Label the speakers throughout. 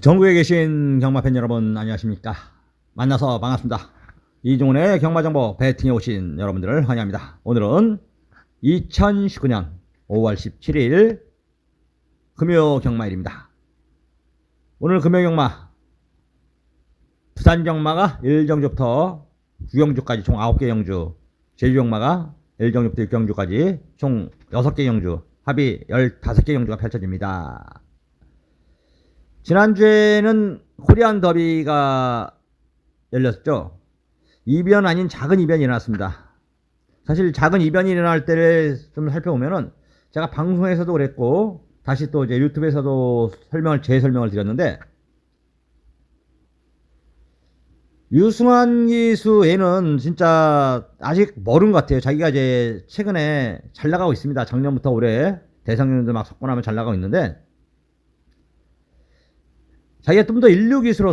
Speaker 1: 전국에 계신 경마팬 여러분 안녕하십니까. 만나서 반갑습니다. 이종훈의 경마정보 배팅에 오신 여러분들을 환영합니다. 오늘은 2019년 5월 17일 금요 경마일입니다. 오늘 금요 경마 부산 경마가 1경주부터 9경주까지 총 9개 경주, 제주 경마가 1경주부터 6경주까지 총 6개 경주, 합이 15개 경주가 펼쳐집니다. 지난주에는 코리안 더비가 열렸죠. 이변 아닌 작은 이변이 일어났습니다. 사실 작은 이변이 일어날 때를 좀 살펴보면은 제가 방송에서도 그랬고 다시 또 이제 유튜브에서도 재설명을 드렸는데, 유승환 기수에는 진짜 아직 멀은 것 같아요. 자기가 이제 최근에 잘 나가고 있습니다. 작년부터 올해 대상년도 막 석권하면 잘 나가고 있는데, 자기가 좀 더 인류 기수로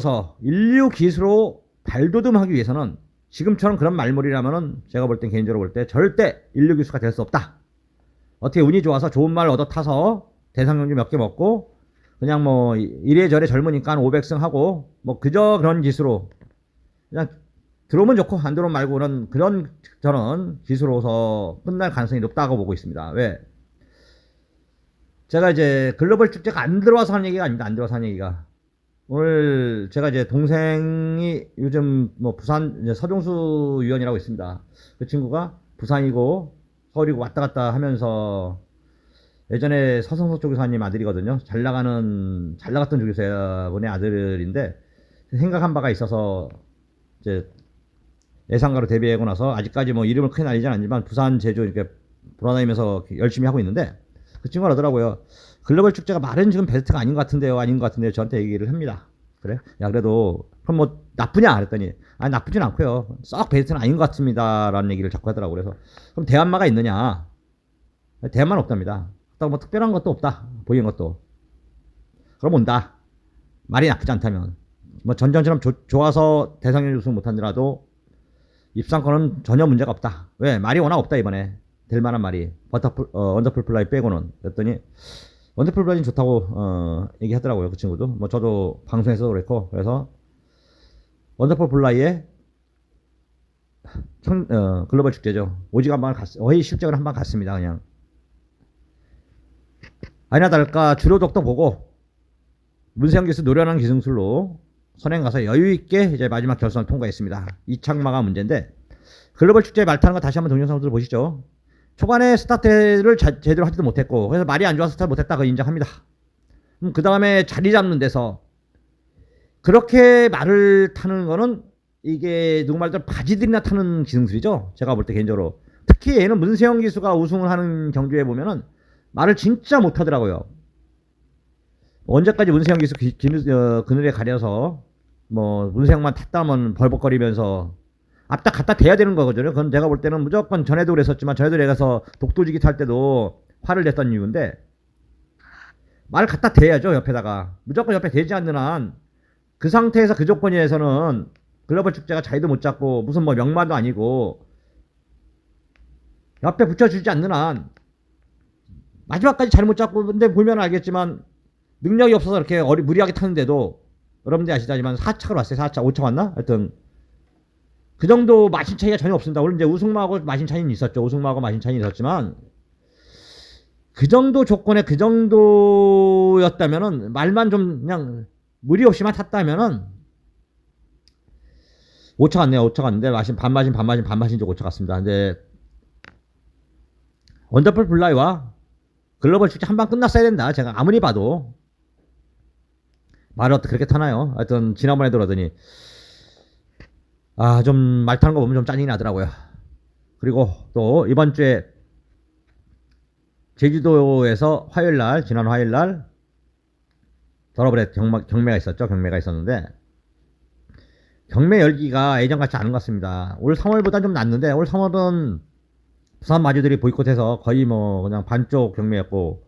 Speaker 1: 발돋움하기 위해서는 지금처럼 그런 말머리라면은 제가 볼 땐 개인적으로 볼 때 절대 인류 기수가 될 수 없다. 어떻게 운이 좋아서 좋은 말 얻어 타서 대상경주 몇 개 먹고 그냥 뭐 이래저래 젊으니까 한 500승 하고 뭐 그저 그런 기수로 그냥 들어오면 좋고 안 들어오면 말고는 그런 저는 기수로서 끝날 가능성이 높다고 보고 있습니다. 왜? 제가 이제 글로벌 축제가 안 들어와서 하는 얘기가 아닙니다. 안 들어와서 하는 얘기가. 오늘 제가 이제 동생이 요즘 뭐 부산 서종수 위원이라고 있습니다. 그 친구가 부산이고 서울이고 왔다 갔다 하면서 예전에 서성석 조교사님 아들이거든요. 잘 나갔던 조교사분의 아들인데, 생각한 바가 있어서 이제 예상가로 데뷔하고 나서 아직까지 뭐 이름을 크게 날리진 않지만 부산 제주 이렇게 돌아다니면서 열심히 하고 있는데, 그 친구가 그러더라고요. 글로벌 축제가 말은 지금 베스트가 아닌 것 같은데요. 아닌 것 같은데요. 저한테 얘기를 합니다. 그래? 야, 그래도 그럼 뭐 나쁘냐? 그랬더니 아니, 나쁘진 않고요. 썩 베스트는 아닌 것 같습니다. 라는 얘기를 자꾸 하더라고요. 그래서 그럼 대안마가 있느냐? 대안마는 없답니다. 뭐 특별한 것도 없다. 보이는 것도. 그럼 온다. 말이 나쁘지 않다면. 뭐 전전처럼 좋아서 대상연 우승 못하더라도 입상권은 전혀 문제가 없다. 왜? 말이 워낙 없다 이번에. 될 만한 말이. 원더풀 플라이 빼고는. 그랬더니 원더풀 플라이는 좋다고 얘기하더라고요. 그 친구도. 뭐 저도 방송에서도 그랬고. 그래서 원더풀 플라이에 글로벌 축제죠. 오직 한번 거의 실적을 한번 갔습니다. 그냥. 아니나 다를까 주로독도 보고 문세영 기수 노련한 기승술로 선행 가서 여유있게 이제 마지막 결선을 통과했습니다. 이창마가 문제인데, 글로벌 축제에 말 타는 거 다시 한번 동영상들 보시죠. 초반에 스타트를 제대로 하지도 못했고, 그래서 말이 안 좋아서 스타트 못했다. 그거 인정합니다. 그 다음에 자리 잡는 데서 그렇게 말을 타는 거는 이게 누구 말대로 바지들이나 타는 기승술이죠. 제가 볼 때 개인적으로. 특히 얘는 문세영 기수가 우승을 하는 경주에 보면은 말을 진짜 못하더라고요. 언제까지 문세영 기수 그늘에 가려서 뭐 문세영만 탔다면 벌벅거리면서 앞다 갖다 대야 되는 거거든요. 그건 제가 볼 때는 무조건 전에도 그랬었지만, 전에도 내가서 독도지기 탈 때도 화를 냈던 이유인데, 말을 갖다 대야죠. 옆에다가. 무조건 옆에 대지 않는 한 그 상태에서 그 조건에서는 글로벌 축제가 자리도 못 잡고 무슨 뭐 명마도 아니고 옆에 붙여주지 않는 한 마지막까지 잘 못 잡고, 근데 보면 알겠지만 능력이 없어서 이렇게 무리하게 타는데도 여러분들이 아시다지만 4착으로 왔어요. 4착, 5착 왔나? 하여튼 그 정도 마신 차이가 전혀 없습니다. 물론 이제 우승마하고 마신 차이는 있었죠. 우승마하고 마신 차이는 있었지만 그 정도 조건에 그 정도였다면은, 말만 좀 그냥 무리 없이만 탔다면은 5차 갔네요. 5차 갔는데 반마신 쪽 5차 갔습니다. 근데 원더풀 플라이와 글로벌 축제 한 방 끝났어야 된다. 제가 아무리 봐도. 말을 어떻게 그렇게 타나요? 하여튼 지난번에도 그러더니 좀 말 타는 거 보면 좀 짜증이 나더라고요. 그리고 또 이번 주에 제주도에서 지난 화요일날 더러블의 경매가 있었죠. 경매가 있었는데 경매 열기가 예전같지 않은 것 같습니다. 올 3월보다 좀 낫는데, 올 3월은 부산 마주들이 보이콧해서 거의 뭐 그냥 반쪽 경매였고,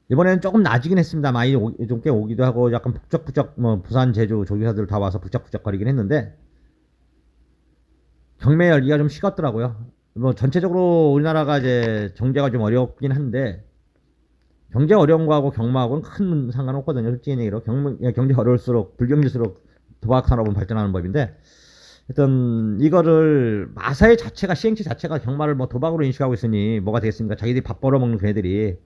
Speaker 1: 이번에는 조금 나아지긴 했습니다. 많이 좀 꽤 오기도 하고 약간 북적북적 뭐 부산 제주 조교사들 다 와서 북적북적 거리긴 했는데, 경매 열기가 좀 식었더라고요. 뭐 전체적으로 우리나라가 이제 경제가 좀 어렵긴 한데 경제 어려운 거하고 경마하고는 큰 상관없거든요. 솔직히 얘기로 경제 어려울수록 불경질수록 도박 산업은 발전하는 법인데, 하여튼 이거를 마사회 자체가 시행체 자체가 경마를 뭐 도박으로 인식하고 있으니 뭐가 되겠습니까? 자기들이 밥 벌어먹는 그 애들이.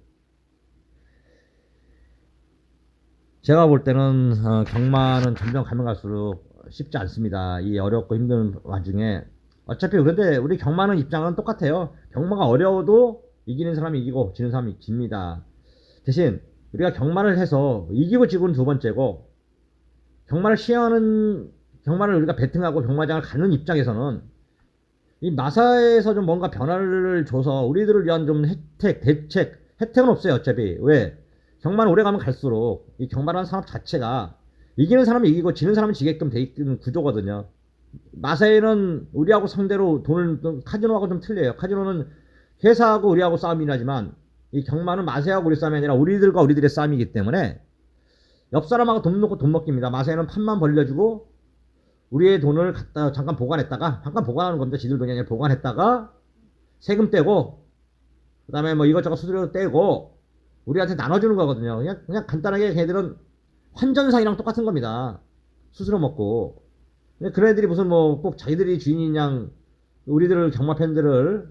Speaker 1: 제가 볼 때는 경마는 점점 가면 갈수록 쉽지 않습니다. 이 어렵고 힘든 와중에 어차피 그런데 우리 경마는 입장은 똑같아요. 경마가 어려워도 이기는 사람이 이기고 지는 사람이 집니다. 대신 우리가 경마를 해서 이기고 지고는 두 번째고, 경마를 시행하는 경마를 우리가 베팅하고 경마장을 가는 입장에서는 이 마사에서 좀 뭔가 변화를 줘서 우리들을 위한 좀 혜택, 대책, 혜택은 없어요. 어차피. 왜? 경마는 오래 가면 갈수록 이 경마라는 산업 자체가 이기는 사람이 이기고 지는 사람이 지게끔 돼 있는 구조거든요. 마사에는 우리하고 상대로 돈을, 카지노하고 좀 틀려요. 카지노는 회사하고 우리하고 싸움이 나지만 이 경마는 마사하고 우리 싸움이 아니라 우리들과 우리들의 싸움이기 때문에 옆 사람하고 돈 놓고 돈 먹깁니다. 마사에는 판만 벌려주고 우리의 돈을 갖다 잠깐 보관했다가, 잠깐 보관하는 겁니다. 지들 돈이 아니라 보관했다가 세금 떼고 그 다음에 뭐 이것저것 수수료 떼고 우리한테 나눠주는 거거든요. 그냥 간단하게 걔들은 환전상이랑 똑같은 겁니다. 수수료 먹고. 근데 그런 애들이 무슨 뭐 꼭 자기들이 주인인 양 우리들을 경마 팬들을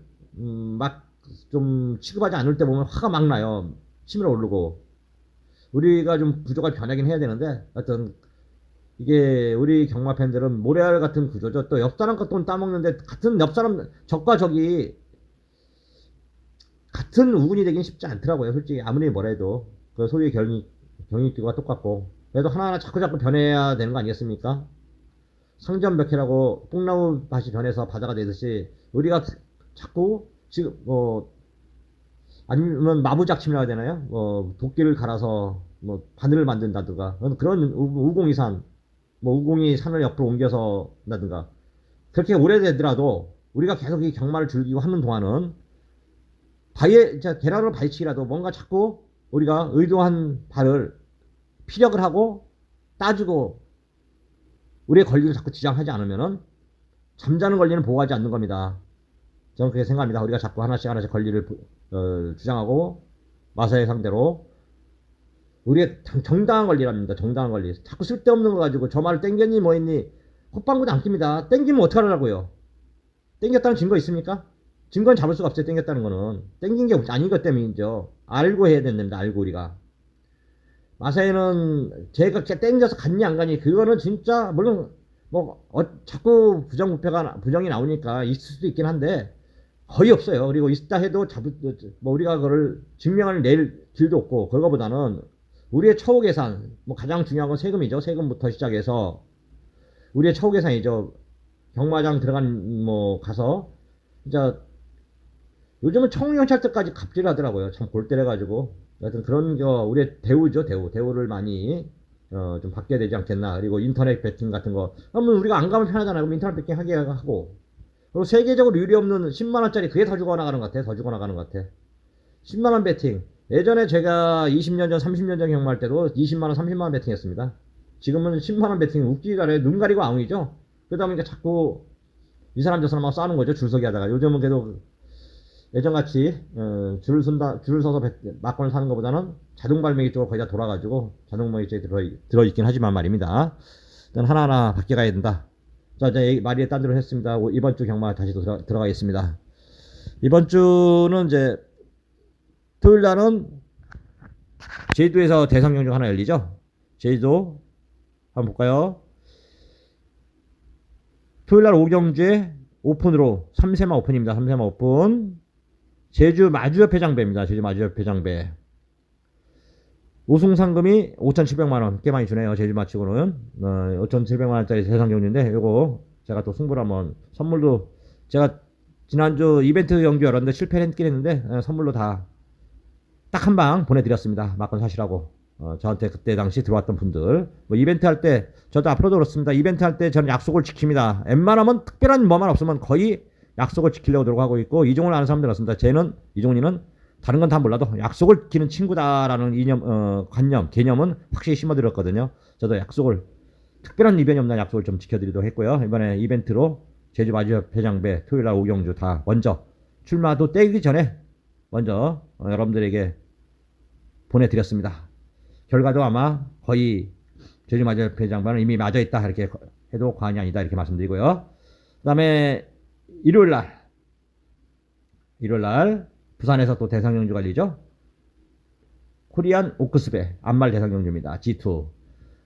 Speaker 1: 막 좀 취급하지 않을 때 보면 화가 막 나요. 치밀어 오르고. 우리가 좀 구조가 변하긴 해야 되는데, 하여튼 이게 우리 경마 팬들은 모래알 같은 구조죠. 또 옆 사람 거 돈 따먹는데 같은 옆 사람 적과 적이 같은 우군이 되긴 쉽지 않더라고요. 솔직히 아무리 뭐래도 그 소유의 경익기구가 똑같고, 그래도 하나하나 자꾸 변해야 되는 거 아니겠습니까? 상전벽해라고 뽕나무 밭이 변해서 바다가 되듯이 우리가 자꾸 지금 뭐 아니면 마부작침이라고 해야 되나요? 뭐 도끼를 갈아서 뭐 바늘을 만든다든가 그런 우공이산, 뭐 우공이 산을 옆으로 옮겨서 한다든가 그렇게 오래되더라도 우리가 계속 이 경마를 즐기고 하는 동안은 계란으로 바위치기라도 뭔가 자꾸 우리가 의도한 바를 피력을 하고 따주고 우리의 권리를 자꾸 지장하지 않으면은 잠자는 권리는 보호하지 않는 겁니다. 저는 그렇게 생각합니다. 우리가 자꾸 하나씩 권리를 주장하고 마사회 상대로 우리의 정당한 권리랍니다. 정당한 권리. 자꾸 쓸데없는 거 가지고 저 말을 땡겼니 뭐 했니 콧방구도 안 낍니다. 땡기면 어떡하려고요? 땡겼다는 증거 있습니까? 증거는 잡을 수가 없어요. 땡겼다는 거는. 땡긴 게 아닌 것 때문이죠. 알고 해야 된답니다. 알고 우리가. 마사회는 제가 땡겨서 갔니 안 가니 그거는 진짜 물론 뭐 자꾸 부정이 나오니까 있을 수도 있긴 한데 거의 없어요. 그리고 있다 해도 뭐 우리가 그걸 증명을 낼 길도 없고, 그거보다는 우리의 처우 계산, 뭐 가장 중요한 건 세금이죠. 세금부터 시작해서 우리의 처우 계산이죠. 경마장 들어간 뭐 가서 진짜 요즘은 청경찰서까지 갑질하더라고요. 참 골 때려가지고. 하여튼 그런 거 우리의 대우죠. 대우를 많이 좀 받게 되지 않겠나. 그리고 인터넷 배팅 같은 거 그러면 우리가 안 가면 편하잖아요. 그럼 인터넷 배팅 하게 하고, 그리고 세계적으로 유리 없는 10만원짜리 그게 더 죽어나가는 것 같아. 더 죽어나가는 것 같아. 10만원 배팅. 예전에 제가 20년 전 30년 전 경마할 때도 20만원 30만원 배팅 했습니다. 지금은 10만원 배팅 웃기가 래 눈 가리고 아웅이죠. 그러다 보니까 자꾸 이 사람 저 사람하고 싸우는 거죠. 줄서기 하다가. 요즘은 그래도 예전같이 줄을 서서 막권을 사는 것보다는 자동발매기 쪽으로 거의 다 돌아가지고 자동발매기 쪽에 들어있긴 하지만 말입니다. 일단 하나하나 바뀌어가야 된다. 자, 이제 말이 딴 데로 했습니다. 이번 주 경마 다시 들어가겠습니다. 이번 주는 이제 토요일 날은 제주도에서 대상 경주가 하나 열리죠. 제주도 한번 볼까요? 토요일 날 5경주에 오픈으로 3세마 오픈입니다. 3세마 오픈. 제주 마주협회장배입니다. 제주 마주협회장배. 우승 상금이 5,700만원. 꽤 많이 주네요. 제주 마치고는. 5,700만원짜리 대상 경주인데, 요거 제가 또 승부를 한번, 선물도 제가 지난주 이벤트 경주 열었는데 실패를 했긴 했는데, 선물로 다 딱 한 방 보내드렸습니다. 막건 사시라고. 저한테 그때 당시 들어왔던 분들. 뭐 이벤트 할 때, 저도 앞으로도 그렇습니다. 이벤트 할 때 저는 약속을 지킵니다. 웬만하면 특별한 뭐만 없으면 거의 약속을 지키려고 들어가고 있고, 이종을 아는 사람들 같습니다. 쟤는, 이종이는 다른 건 다 몰라도 약속을 지키는 친구다라는 관념, 개념은 확실히 심어드렸거든요. 저도 약속을, 특별한 이벤이 없나 약속을 좀 지켜드리도록 했고요. 이번에 이벤트로 제주 마주협회장배 토요일날 5경주 다 먼저 출마도 떼기 전에 먼저 여러분들에게 보내드렸습니다. 결과도 아마 거의 제주 마저 배장반은 이미 맞아 있다 이렇게 해도 과언이 아니다 이렇게 말씀드리고요. 그 다음에 일요일날 부산에서 또 대상 경주가 열리죠. 코리안 오크스배 안말 대상 경주입니다. G2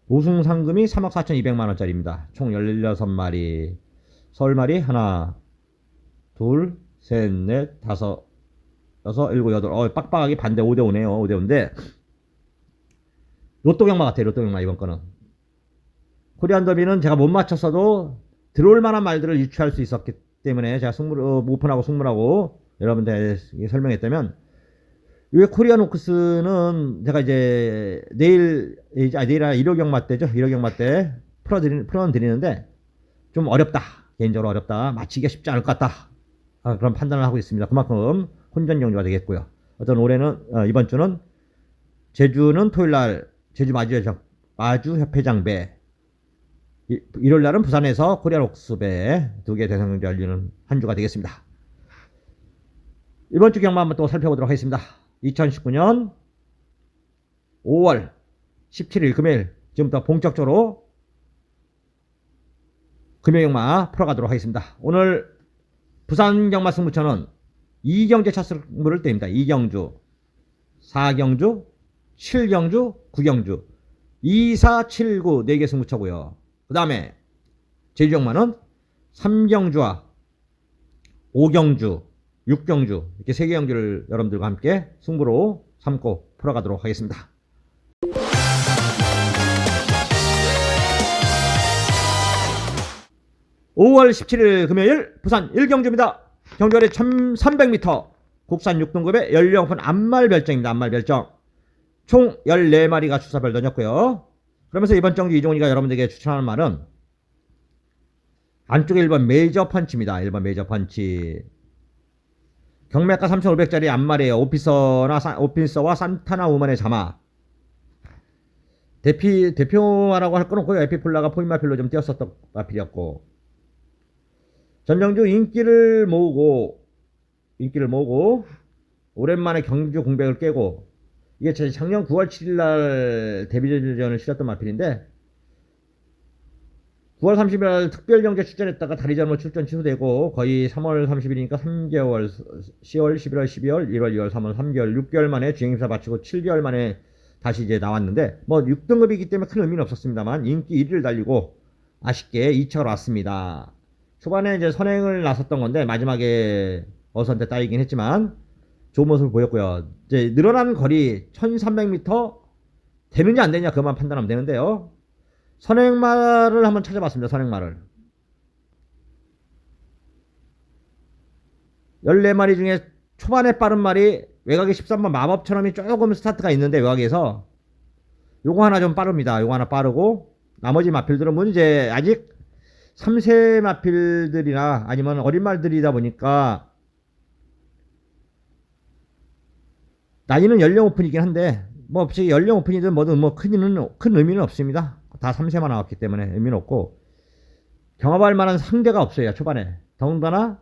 Speaker 1: 우승 상금이 3억 4,200만원짜리입니다. 총 16마리 서울말이 하나 둘 셋 넷 다섯 여섯 일곱 여덟 빡빡하게 반대 5대5네요. 5대5인데 로또 경마 같아요. 로또 경마 이번 거는. 코리안 더비는 제가 못 맞췄어도 들어올 만한 말들을 유추할 수 있었기 때문에 제가 오픈하고 승물하고 여러분들에게 설명했다면 이 코리안 오크스는 제가 이제 내일 일요 경마 때죠. 일요 경마 때 풀어드리는데 좀 어렵다. 개인적으로 어렵다. 맞히기가 쉽지 않을 것 같다. 그런 판단을 하고 있습니다. 그만큼 혼전 경주가 되겠고요. 어떤 올해는 이번 주는 제주는 토요일날 제주 마주협회장배 일요일날은 부산에서 코리안 옥스배 두 개 대상 경주 열리는 한 주가 되겠습니다. 이번 주 경마 한번 또 살펴보도록 하겠습니다. 2019년 5월 17일 금요일 지금부터 본격적으로 금요 경마 풀어가도록 하겠습니다. 오늘 부산 경마 승부처는 2경주 차 승부를 뗍니다. 2경주, 4경주, 7경주, 9경주 2, 4, 7, 9 4개 승부처고요. 그 다음에 제주 경마는 3경주와 5경주, 6경주 이렇게 3개 경주를 여러분들과 함께 승부로 삼고 풀어가도록 하겠습니다. (5월 17일) 금요일 부산 1경주입니다. 경주거리 1300m 국산 6등급의 연령분 안말 별정입니다. 안말 별정 총 14마리가 주사별 던졌고요. 그러면서 이번 경주 이종훈이가 여러분들에게 추천하는 말은 안쪽에 1번 메이저 펀치입니다. 1번 메이저 펀치 경매가 3,500짜리 안말이에요. 오피서와 산타나 우먼의 자마 대표마라고 할 건 없고요. 에피폴라가 포인마필로 좀 뛰었었던 마필이었고 전정주 인기를 모으고 오랜만에 경주 공백을 깨고 이게 작년 9월 7일날 데뷔전을 치렀던 마필인데 9월 30일 특별경제 출전했다가 다리전으로 출전 취소되고 거의 3월 30일이니까 3개월 10월 11월 12월 1월 2월 3월 3개월 6개월 만에 주행임사 마치고 7개월 만에 다시 이제 나왔는데 뭐 6등급이기 때문에 큰 의미는 없었습니다만 인기 1위를 달리고 아쉽게 2차로 왔습니다. 초반에 이제 선행을 나섰던 건데 마지막에 어선때 따이긴 했지만 좋은 모습을 보였고요. 이제 늘어난 거리 1300m 되느냐 안 되느냐 그것만 판단하면 되는데요. 선행말을 한번 찾아봤습니다. 선행말을 14마리 중에 초반에 빠른 말이 외곽에 13번 마법처럼이 조금 스타트가 있는데 외곽에서 요거 하나 좀 빠릅니다. 요거 하나 빠르고 나머지 마필들은 뭐 이제 아직 3세 마필들이나 아니면 어린 말들이다 보니까 나이는 연령 오픈이긴 한데 뭐 없이 연령 오픈이든 뭐든 뭐 큰 의미는 없습니다. 다 3세만 나왔기 때문에 의미는 없고 경합할 만한 상대가 없어요. 초반에 더군다나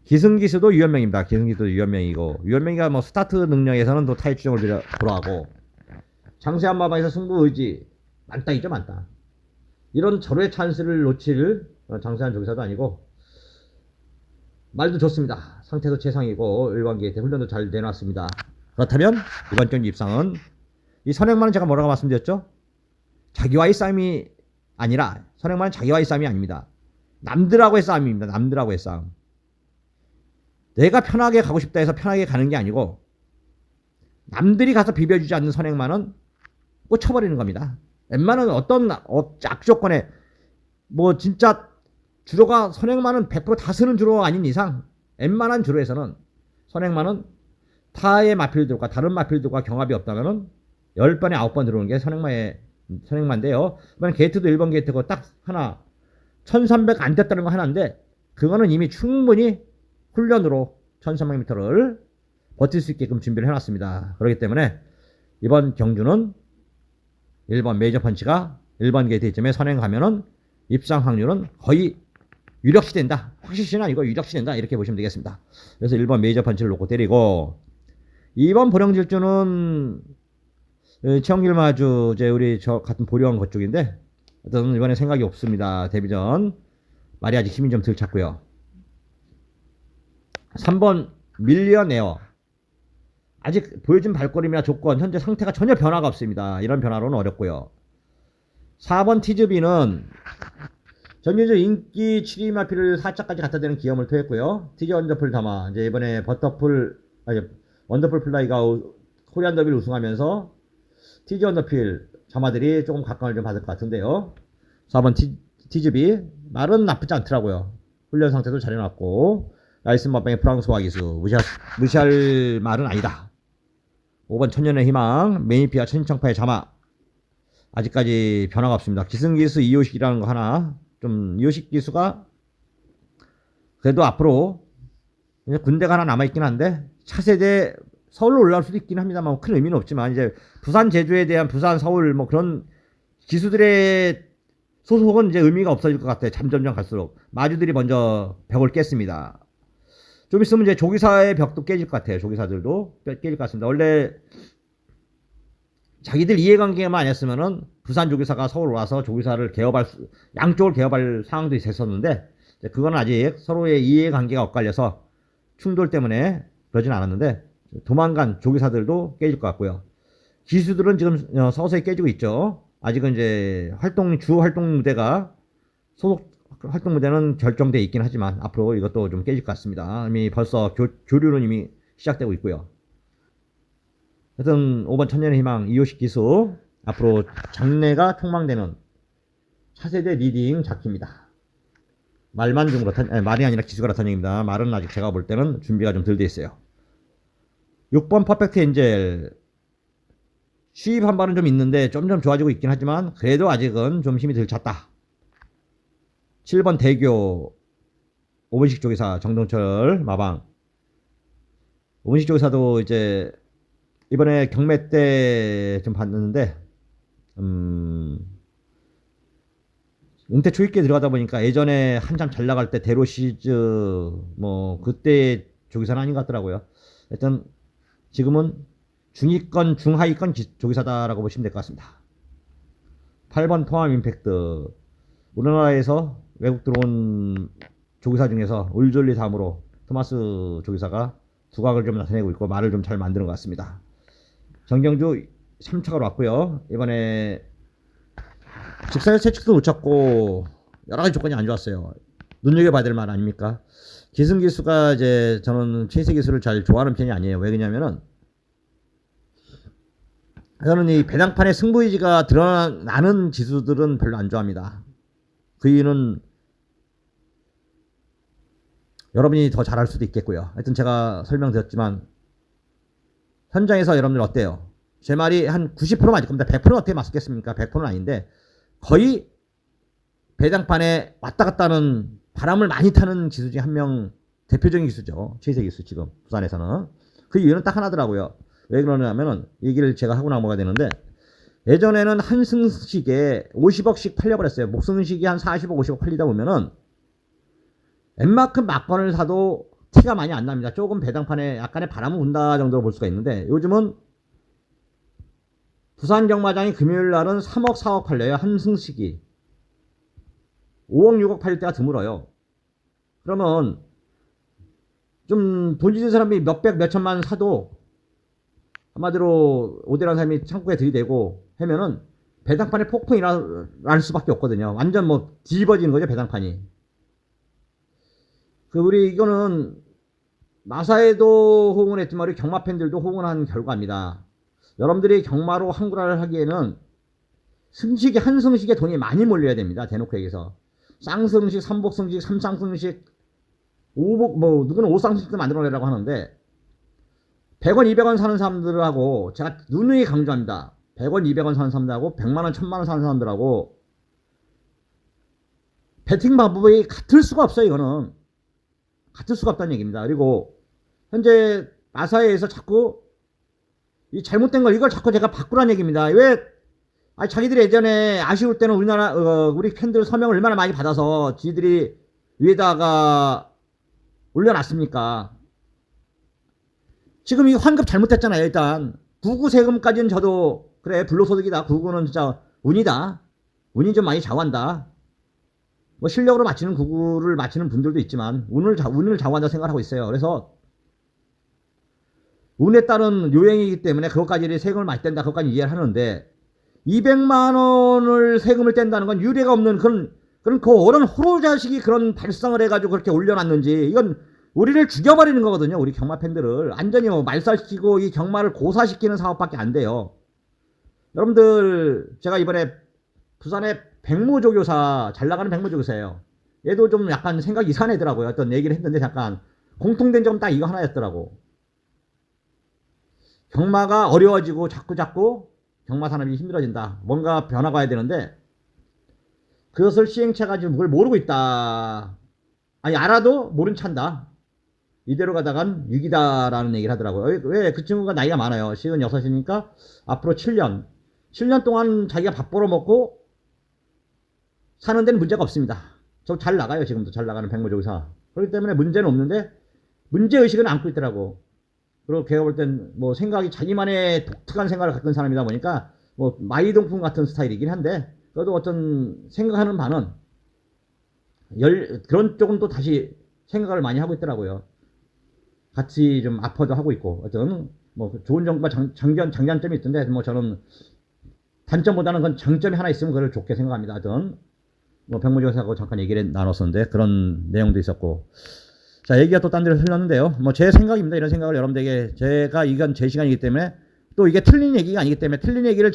Speaker 1: 기승기수도 유현명입니다. 기승기수도 유현명이고 유현명이가 뭐 스타트 능력에서는 또 타입 추정을 불허하고 장세한 마방에서 승부 의지 많다 있죠. 많다. 이런 절호의 찬스를 놓칠 장세한 조기사도 아니고 말도 좋습니다. 상태도 최상이고 일반기에 훈련도 잘 내놨습니다. 그렇다면 이번 경기 입상은 이 선행만은 제가 뭐라고 말씀드렸죠? 자기와의 싸움이 아니라 선행만은 자기와의 싸움이 아닙니다. 남들하고의 싸움입니다. 남들하고의 싸움. 내가 편하게 가고 싶다 해서 편하게 가는 게 아니고 남들이 가서 비벼주지 않는 선행만은 꽂혀버리는 겁니다. 웬만한 어떤 악조건에 뭐 진짜 주로가 선행만은 100% 다 쓰는 주로가 아닌 이상 웬만한 주로에서는 선행만은 타의 마필들과 다른 마필들과 경합이 없다면은 10번에 9번 들어오는 게 선행마인데요. 그러면 게이트도 1번 게이트고 딱 하나 1300 안 됐다는 거 하나인데 그거는 이미 충분히 훈련으로 1300m를 버틸 수 있게끔 준비를 해놨습니다. 그렇기 때문에 이번 경주는 1번 메이저 펀치가 1번 게이트 이점에 선행하면은 입상 확률은 거의 유력시 된다. 확실시는 아니고 유력시 된다. 이렇게 보시면 되겠습니다. 그래서 1번 메이저 펀치를 놓고 때리고 2번 보령질주는 최영길 마주 이제 우리 저 같은 보령 그쪽인데 어떤 이번에 생각이 없습니다. 데뷔전 말이 아직 힘이 좀 덜 찼고요. 3번 밀리언에어 아직 보여준 발걸음이나 조건 현재 상태가 전혀 변화가 없습니다. 이런 변화로는 어렵고요. 4번 티즈비는 전유저 인기 7위 마피를 4차까지 갖다 대는 기염을 토했고요. 티즈 원더풀 담아 이제 이번에 원더풀 플라이가 코리안 더비를 우승하면서 티즈 원더풀 자마들이 조금 각광을 좀 받을 것 같은데요. 4번 티즈비 말은 나쁘지 않더라고요. 훈련 상태도 잘 해놨고 라이슨 마방의 프랑스와 기수 무시할 말은 아니다. 5번 천년의 희망 메이피아 천청파의 자마 아직까지 변화가 없습니다. 기승기수 이호식이라는 거 하나 좀 이호식 기수가 그래도 앞으로 군대가 하나 남아있긴 한데 차세대 서울로 올라올 수도 있긴 합니다만 큰 의미는 없지만 이제 부산 제주에 대한 부산 서울 뭐 그런 기수들의 소속은 이제 의미가 없어질 것 같아요. 점점점 갈수록 마주들이 먼저 벽을 깼습니다. 좀 있으면 이제 조기사의 벽도 깨질 것 같아요. 조기사들도 깨질 것 같습니다. 원래 자기들 이해관계만 아니었으면은 부산 조기사가 서울 와서 조기사를 양쪽을 개업할 상황도 있었는데 그건 아직 서로의 이해관계가 엇갈려서 충돌 때문에 그러진 않았는데 도망간 조기사들도 깨질 것 같고요. 기수들은 지금 서서히 깨지고 있죠. 아직은 이제 주 활동 무대가 소속 활동 무대는 결정돼 있긴 하지만 앞으로 이것도 좀 깨질 것 같습니다. 이미 벌써 교류는 이미 시작되고 있고요. 하여튼 5번 천년의 희망 이호식 기수 앞으로 장래가 촉망되는 차세대 리딩 잡기입니다. 말만 좀 그렇다, 말이 아니라 기수가 그렇다는 얘기입니다. 말은 아직 제가 볼 때는 준비가 좀 덜 돼 있어요. 6번 퍼펙트 엔젤 수입 한 발은 좀 있는데 점점 좋아지고 있긴 하지만 그래도 아직은 좀 힘이 덜 찼다. 7번 대교 5번식 조기사 정동철 마방 5번식 조기사도 이제 이번에 경매 때 좀 봤는데 은퇴 초입기에 들어가다 보니까 예전에 한참 잘 나갈 때 대로시즈 뭐 그때 조기사는 아닌 것 같더라고요. 일단 지금은 중위권 중하위권 조기사다라고 보시면 될 것 같습니다. 8번 포함 임팩트 우리나라에서 외국 들어온 조기사 중에서 울졸리 다음으로 토마스 조기사가 두각을 좀 나타내고 있고 말을 좀 잘 만드는 것 같습니다. 정경주 3차가 왔고요. 이번에 직선에서 채찍도 놓쳤고 여러가지 조건이 안 좋았어요. 눈여겨봐야 될 말 아닙니까? 기승기수가 이제 저는 최세 기수를 잘 좋아하는 편이 아니에요. 왜 그러냐면은 저는 이 배당판에 승부의지가 드러나는 지수들은 별로 안 좋아합니다. 그 이유는 여러분이 더 잘할 수도 있겠고요. 하여튼 제가 설명드렸지만 현장에서 여러분들 어때요? 제 말이 한 90% 맞을 겁니다. 100%는 어떻게 맞겠습니까? 100%는 아닌데 거의 배당판에 왔다 갔다 하는 바람을 많이 타는 기수 중에 한 명 대표적인 기수죠. 최세 기수 지금 부산에서는. 그 이유는 딱 하나더라고요. 왜 그러냐면은 얘기를 제가 하고 나머가 되는데 예전에는 한 승식에 50억씩 팔려버렸어요. 목승식이 한 40억 50억 팔리다 보면은 웬만큼 막건을 사도 티가 많이 안 납니다. 조금 배당판에 약간의 바람을 운다 정도로 볼 수가 있는데 요즘은 부산 경마장이 금요일 날은 3억 4억 팔려요. 한 승식이 5억 6억 팔릴 때가 드물어요. 그러면 좀 돈 지는 사람이 몇백 몇천만 사도 한마디로 오대란 사람이 창고에 들이대고 하면은 배당판에 폭풍이 날 수밖에 없거든요. 완전 뭐 뒤집어지는 거죠. 배당판이. 우리 이거는 마사에도 호응을 했지만 우리 경마 팬들도 호응을 한 결과입니다. 여러분들이 경마로 한구라를 하기에는 승식이 한 승식에 돈이 많이 몰려야 됩니다. 대놓고 얘기해서 쌍승식, 삼복승식, 삼쌍승식, 오복 뭐 누구는 오쌍승식도 만들어내라고 하는데 100원, 200원 사는 사람들하고 제가 누누이 강조합니다. 100원, 200원 사는 사람들하고 100만원, 1000만원 사는 사람들하고 배팅 방법이 같을 수가 없어요. 이거는 같을 수가 없다는 얘기입니다. 그리고 현재 마사회에서 자꾸 이 잘못된 걸 이걸 자꾸 제가 바꾸라는 얘기입니다. 왜 자기들이 예전에 아쉬울 때는 우리 팬들 서명을 얼마나 많이 받아서 지들이 위에다가 올려놨습니까? 지금 이 환급 잘못했잖아요. 일단 부구 세금까지는 저도 그래 불로소득이다. 구구는 진짜 운이다. 운이 좀 많이 좌우한다. 뭐 실력으로 맞히는 구구를 맞히는 분들도 있지만 운을 좌우한다 생각하고 있어요. 그래서 운에 따른 요행이기 때문에 그것까지 세금을 많이 뗀다. 그것까지 이해를 하는데 200만 원을 세금을 뗀다는 건 유례가 없는 그런 그 어른 호로 자식이 그런 발상을 해가지고 그렇게 올려놨는지 이건 우리를 죽여버리는 거거든요. 우리 경마 팬들을 완전히 뭐 말살시키고 이 경마를 고사시키는 사업밖에 안 돼요. 여러분들 제가 이번에 부산에 백무조교사 잘 나가는 백무조교사예요. 얘도 좀 약간 생각이 이상한 애더라고요. 어떤 얘기를 했는데 잠깐 공통된 점은 딱 이거 하나였더라고. 경마가 어려워지고 자꾸 경마 산업이 힘들어진다. 뭔가 변화가 와야 되는데 그것을 시행착오가 지금 그걸 모르고 있다. 아니 알아도 모른 찬다. 이대로 가다간 위기다라는 얘기를 하더라고요. 왜 그 친구가 나이가 많아요. 56이니까 앞으로 7년 동안 자기가 밥 벌어먹고 사는 데는 문제가 없습니다. 저 잘 나가요. 지금도 잘 나가는 백무조교사. 그렇기 때문에 문제는 없는데 문제의식은 안고 있더라고. 그리고 걔가 볼 땐 뭐 생각이 자기만의 독특한 생각을 갖는 사람이다 보니까 뭐 마이동풍 같은 스타일이긴 한데 그래도 어떤 생각하는 바는 그런 쪽은 또 다시 생각을 많이 하고 있더라고요. 같이 좀 아파도 하고 있고 어떤 뭐 좋은 점과 장단점이 있던데 뭐 저는 단점보다는 그건 장점이 하나 있으면 그걸 좋게 생각합니다. 하여튼 뭐 백무조사하고 잠깐 얘기를 나눴었는데 그런 내용도 있었고 자 얘기가 또 딴 데로 흘렀는데요. 뭐 제 생각입니다. 이런 생각을 여러분들에게 제가 이건 제 시간이기 때문에 또 이게 틀린 얘기가 아니기 때문에 틀린 얘기를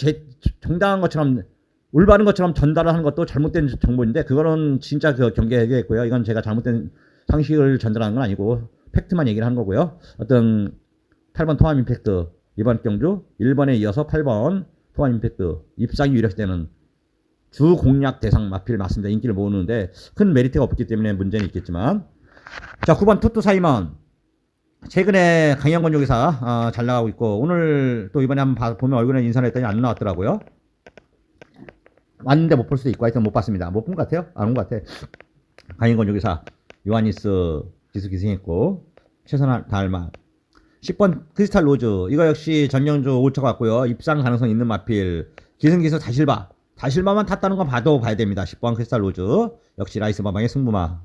Speaker 1: 정당한 것처럼 올바른 것처럼 전달을 하는 것도 잘못된 정보인데 그거는 진짜 그 경계해야겠고요. 이건 제가 잘못된 상식을 전달하는 건 아니고 팩트만 얘기를 하는 거고요. 어떤 8번 통합 임팩트 이번 경주 1번에 이어서 8번 통합 임팩트 입상이 유력시되는 주 공략 대상 마필 맞습니다. 인기를 모으는데 큰 메리트가 없기 때문에 문제는 있겠지만 자 9번 투투 사이먼 최근에 강영권 조교사 잘 나가고 있고 오늘 또 이번에 한번 보면 얼굴에 인사를 했더니 안 나왔더라고요. 왔는데 못 볼 수도 있고 하여튼 못 봤습니다. 못 본 것 같아요. 안 온 것 같아. 강영권 조교사 요하니스 기수 기승했고 최선을 다할 만 10번 크리스탈 로즈 이거 역시 전경주 5차 같고요. 입상 가능성 있는 마필 기승기수 다실바만 탔다는 건 봐야 됩니다. 10번 크리스탈 로즈 역시 라이스 마방의 승부마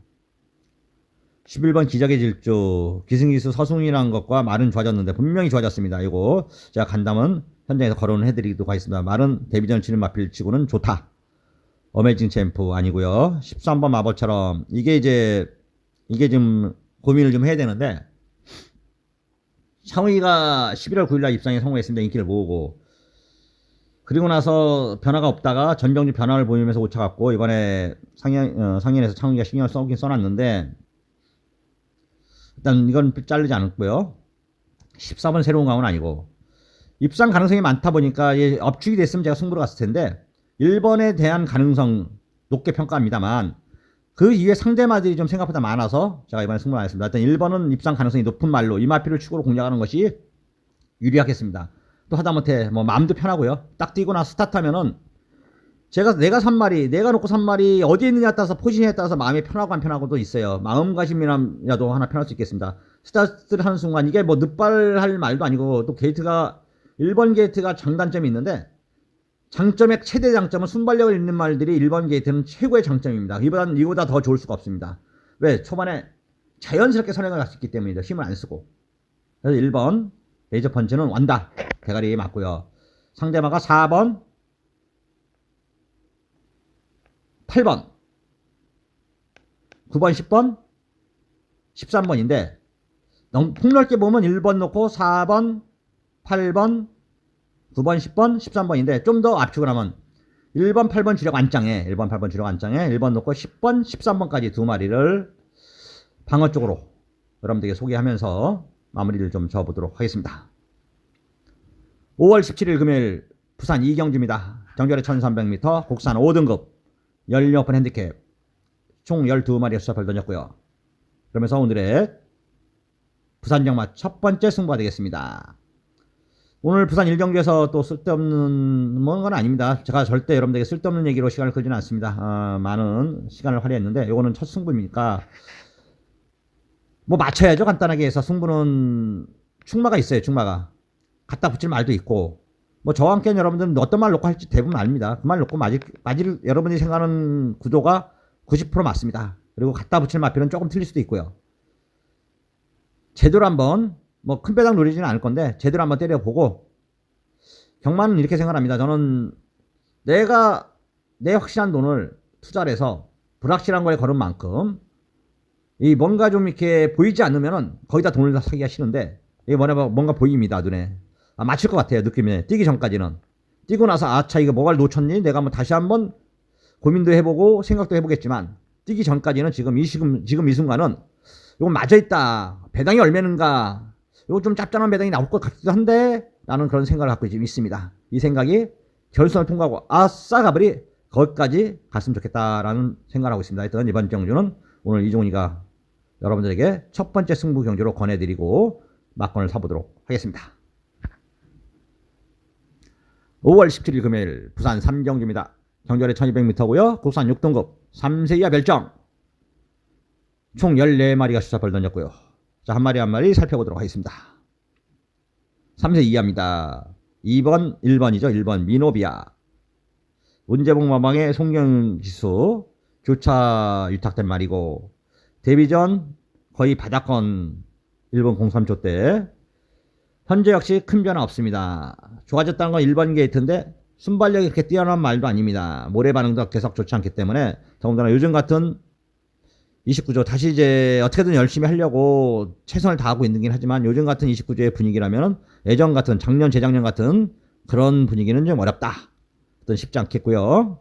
Speaker 1: 11번 기적의 질주 기승기수 서승이라는 것과 말은 좋아졌는데 분명히 좋아졌습니다. 이거 제가 간담은 현장에서 거론을 해드리도록 하겠습니다. 말은 데뷔전 치는 마필 치고는 좋다. 어메이징 챔프 아니고요. 13번 마법처럼 이게 좀 고민을 좀 해야 되는데 샤오이가 11월 9일날 입상에 성공했습니다. 인기를 모으고 그리고 나서 변화가 없다가 전경주 변화를 보이면서 오차갔고 이번에 상연에서 창훈이가 신경을 써긴 써놨는데 일단 이건 자르지 않았고요. 14번 새로운 강은 아니고 입상 가능성이 많다 보니까 업축이 됐으면 제가 승부로 갔을 텐데 1번에 대한 가능성 높게 평가합니다만 그 이후에 상대마들이 좀 생각보다 많아서 제가 이번에 승부를 안 했습니다. 일단 1번은 입상 가능성이 높은 말로 이마피를 축으로 공략하는 것이 유리하겠습니다. 또 하다못해 뭐 마음도 편하고요. 딱 뛰고 나서 스타트하면은 내가 산 말이 내가 놓고 산 말이 어디에 있느냐에 따라서 포지션에 따라서 마음이 편하고 안 편하고도 있어요. 마음가짐이라도 하나 편할 수 있겠습니다. 스타트를 하는 순간 이게 뭐 늦발할 말도 아니고 또 게이트가 1번 게이트가 장단점이 있는데 장점의 최대 장점은 순발력을 잃는 말들이 1번 게이트는 최고의 장점입니다. 이보다 더 좋을 수가 없습니다. 왜? 초반에 자연스럽게 선행을 할 수 있기 때문이죠. 힘을 안 쓰고. 그래서 1번 레이저 펀치는 완다. 대가리 맞고요. 상대마가 4번 8번 9번 10번 13번인데 너무 폭넓게 보면 1번 놓고 4번 8번 9번 10번 13번인데 좀 더 압축을 하면 1번 8번 주력 안장에 1번 8번 주력 안장에 1번 놓고 10번 13번까지 두 마리를 방어 쪽으로 여러분들에게 소개하면서 마무리를 좀 지어보도록 하겠습니다. 5월 17일 금요일 부산 이경주입니다. 정결의 1300m 국산 5등급 열려오픈 핸디캡 총 12마리의 수사표를 던졌고요. 그러면서 오늘의 부산 경마 첫 번째 승부가 되겠습니다. 오늘 부산 1경주에서 또 쓸데없는 건 아닙니다. 제가 절대 여러분들에게 쓸데없는 얘기로 시간을 끌지는 않습니다. 많은 시간을 할애했는데 이거는 첫 승부입니까? 뭐 맞춰야죠. 간단하게 해서 승부는 충마가 있어요. 충마가 갖다 붙일 말도 있고 뭐 저와 함께 여러분들은 어떤 말 놓고 할지 대부분 압니다. 그 말 놓고 맞을 여러분이 생각하는 구도가 90% 맞습니다. 그리고 갖다 붙일 마필은 조금 틀릴 수도 있고요. 제대로 한번 뭐 큰 배당 노리지는 않을 건데 제대로 한번 때려보고 경마는 이렇게 생각합니다. 저는 내가 내 확실한 돈을 투자를 해서 불확실한 거에 걸은 만큼 이 뭔가 좀 이렇게 보이지 않으면은 거기다 돈을 다 사기가 싫은데 이게 뭔가 보입니다 눈에. 아, 맞힐 것 같아요 느낌에. 뛰기 전까지는. 뛰고 나서 아차 이거 뭐가 놓쳤니? 내가 한번 다시 한번 고민도 해보고 생각도 해보겠지만 뛰기 전까지는 지금 이 순간은 이거 맞아있다. 배당이 얼마는가? 이거 좀 짭짤한 배당이 나올 것 같기도 한데 라는 그런 생각을 갖고 지금 있습니다. 이 생각이 결선을 통과하고 아싸 가버리 거기까지 갔으면 좋겠다라는 생각을 하고 있습니다. 하여튼 이번 경주는 오늘 이종훈이가 여러분들에게 첫 번째 승부 경주로 권해드리고 막건을 사보도록 하겠습니다. 5월 17일 금요일 부산 3경주입니다. 경주거리 1200m고요. 국산 6등급 3세 이하 별정 총 14마리가 수사벌 던졌고요. 자, 한 마리 한 마리 살펴보도록 하겠습니다. 3세 이하입니다. 2번 1번이죠. 1번 미노비아 문제복 마방의 송경지수 교차 유탁된 말이고 데뷔전 거의 바닥권 1번 03초 때 현재 역시 큰 변화 없습니다. 좋아졌다는 건 1번 게이트인데 순발력이 그렇게 뛰어난 말도 아닙니다. 모래 반응도 계속 좋지 않기 때문에 더군다나 요즘 같은 29조 다시 이제 어떻게든 열심히 하려고 최선을 다하고 있긴 하지만 요즘 같은 29조의 분위기라면 예전 같은 작년 재작년 같은 그런 분위기는 좀 어렵다. 어떤 쉽지 않겠고요.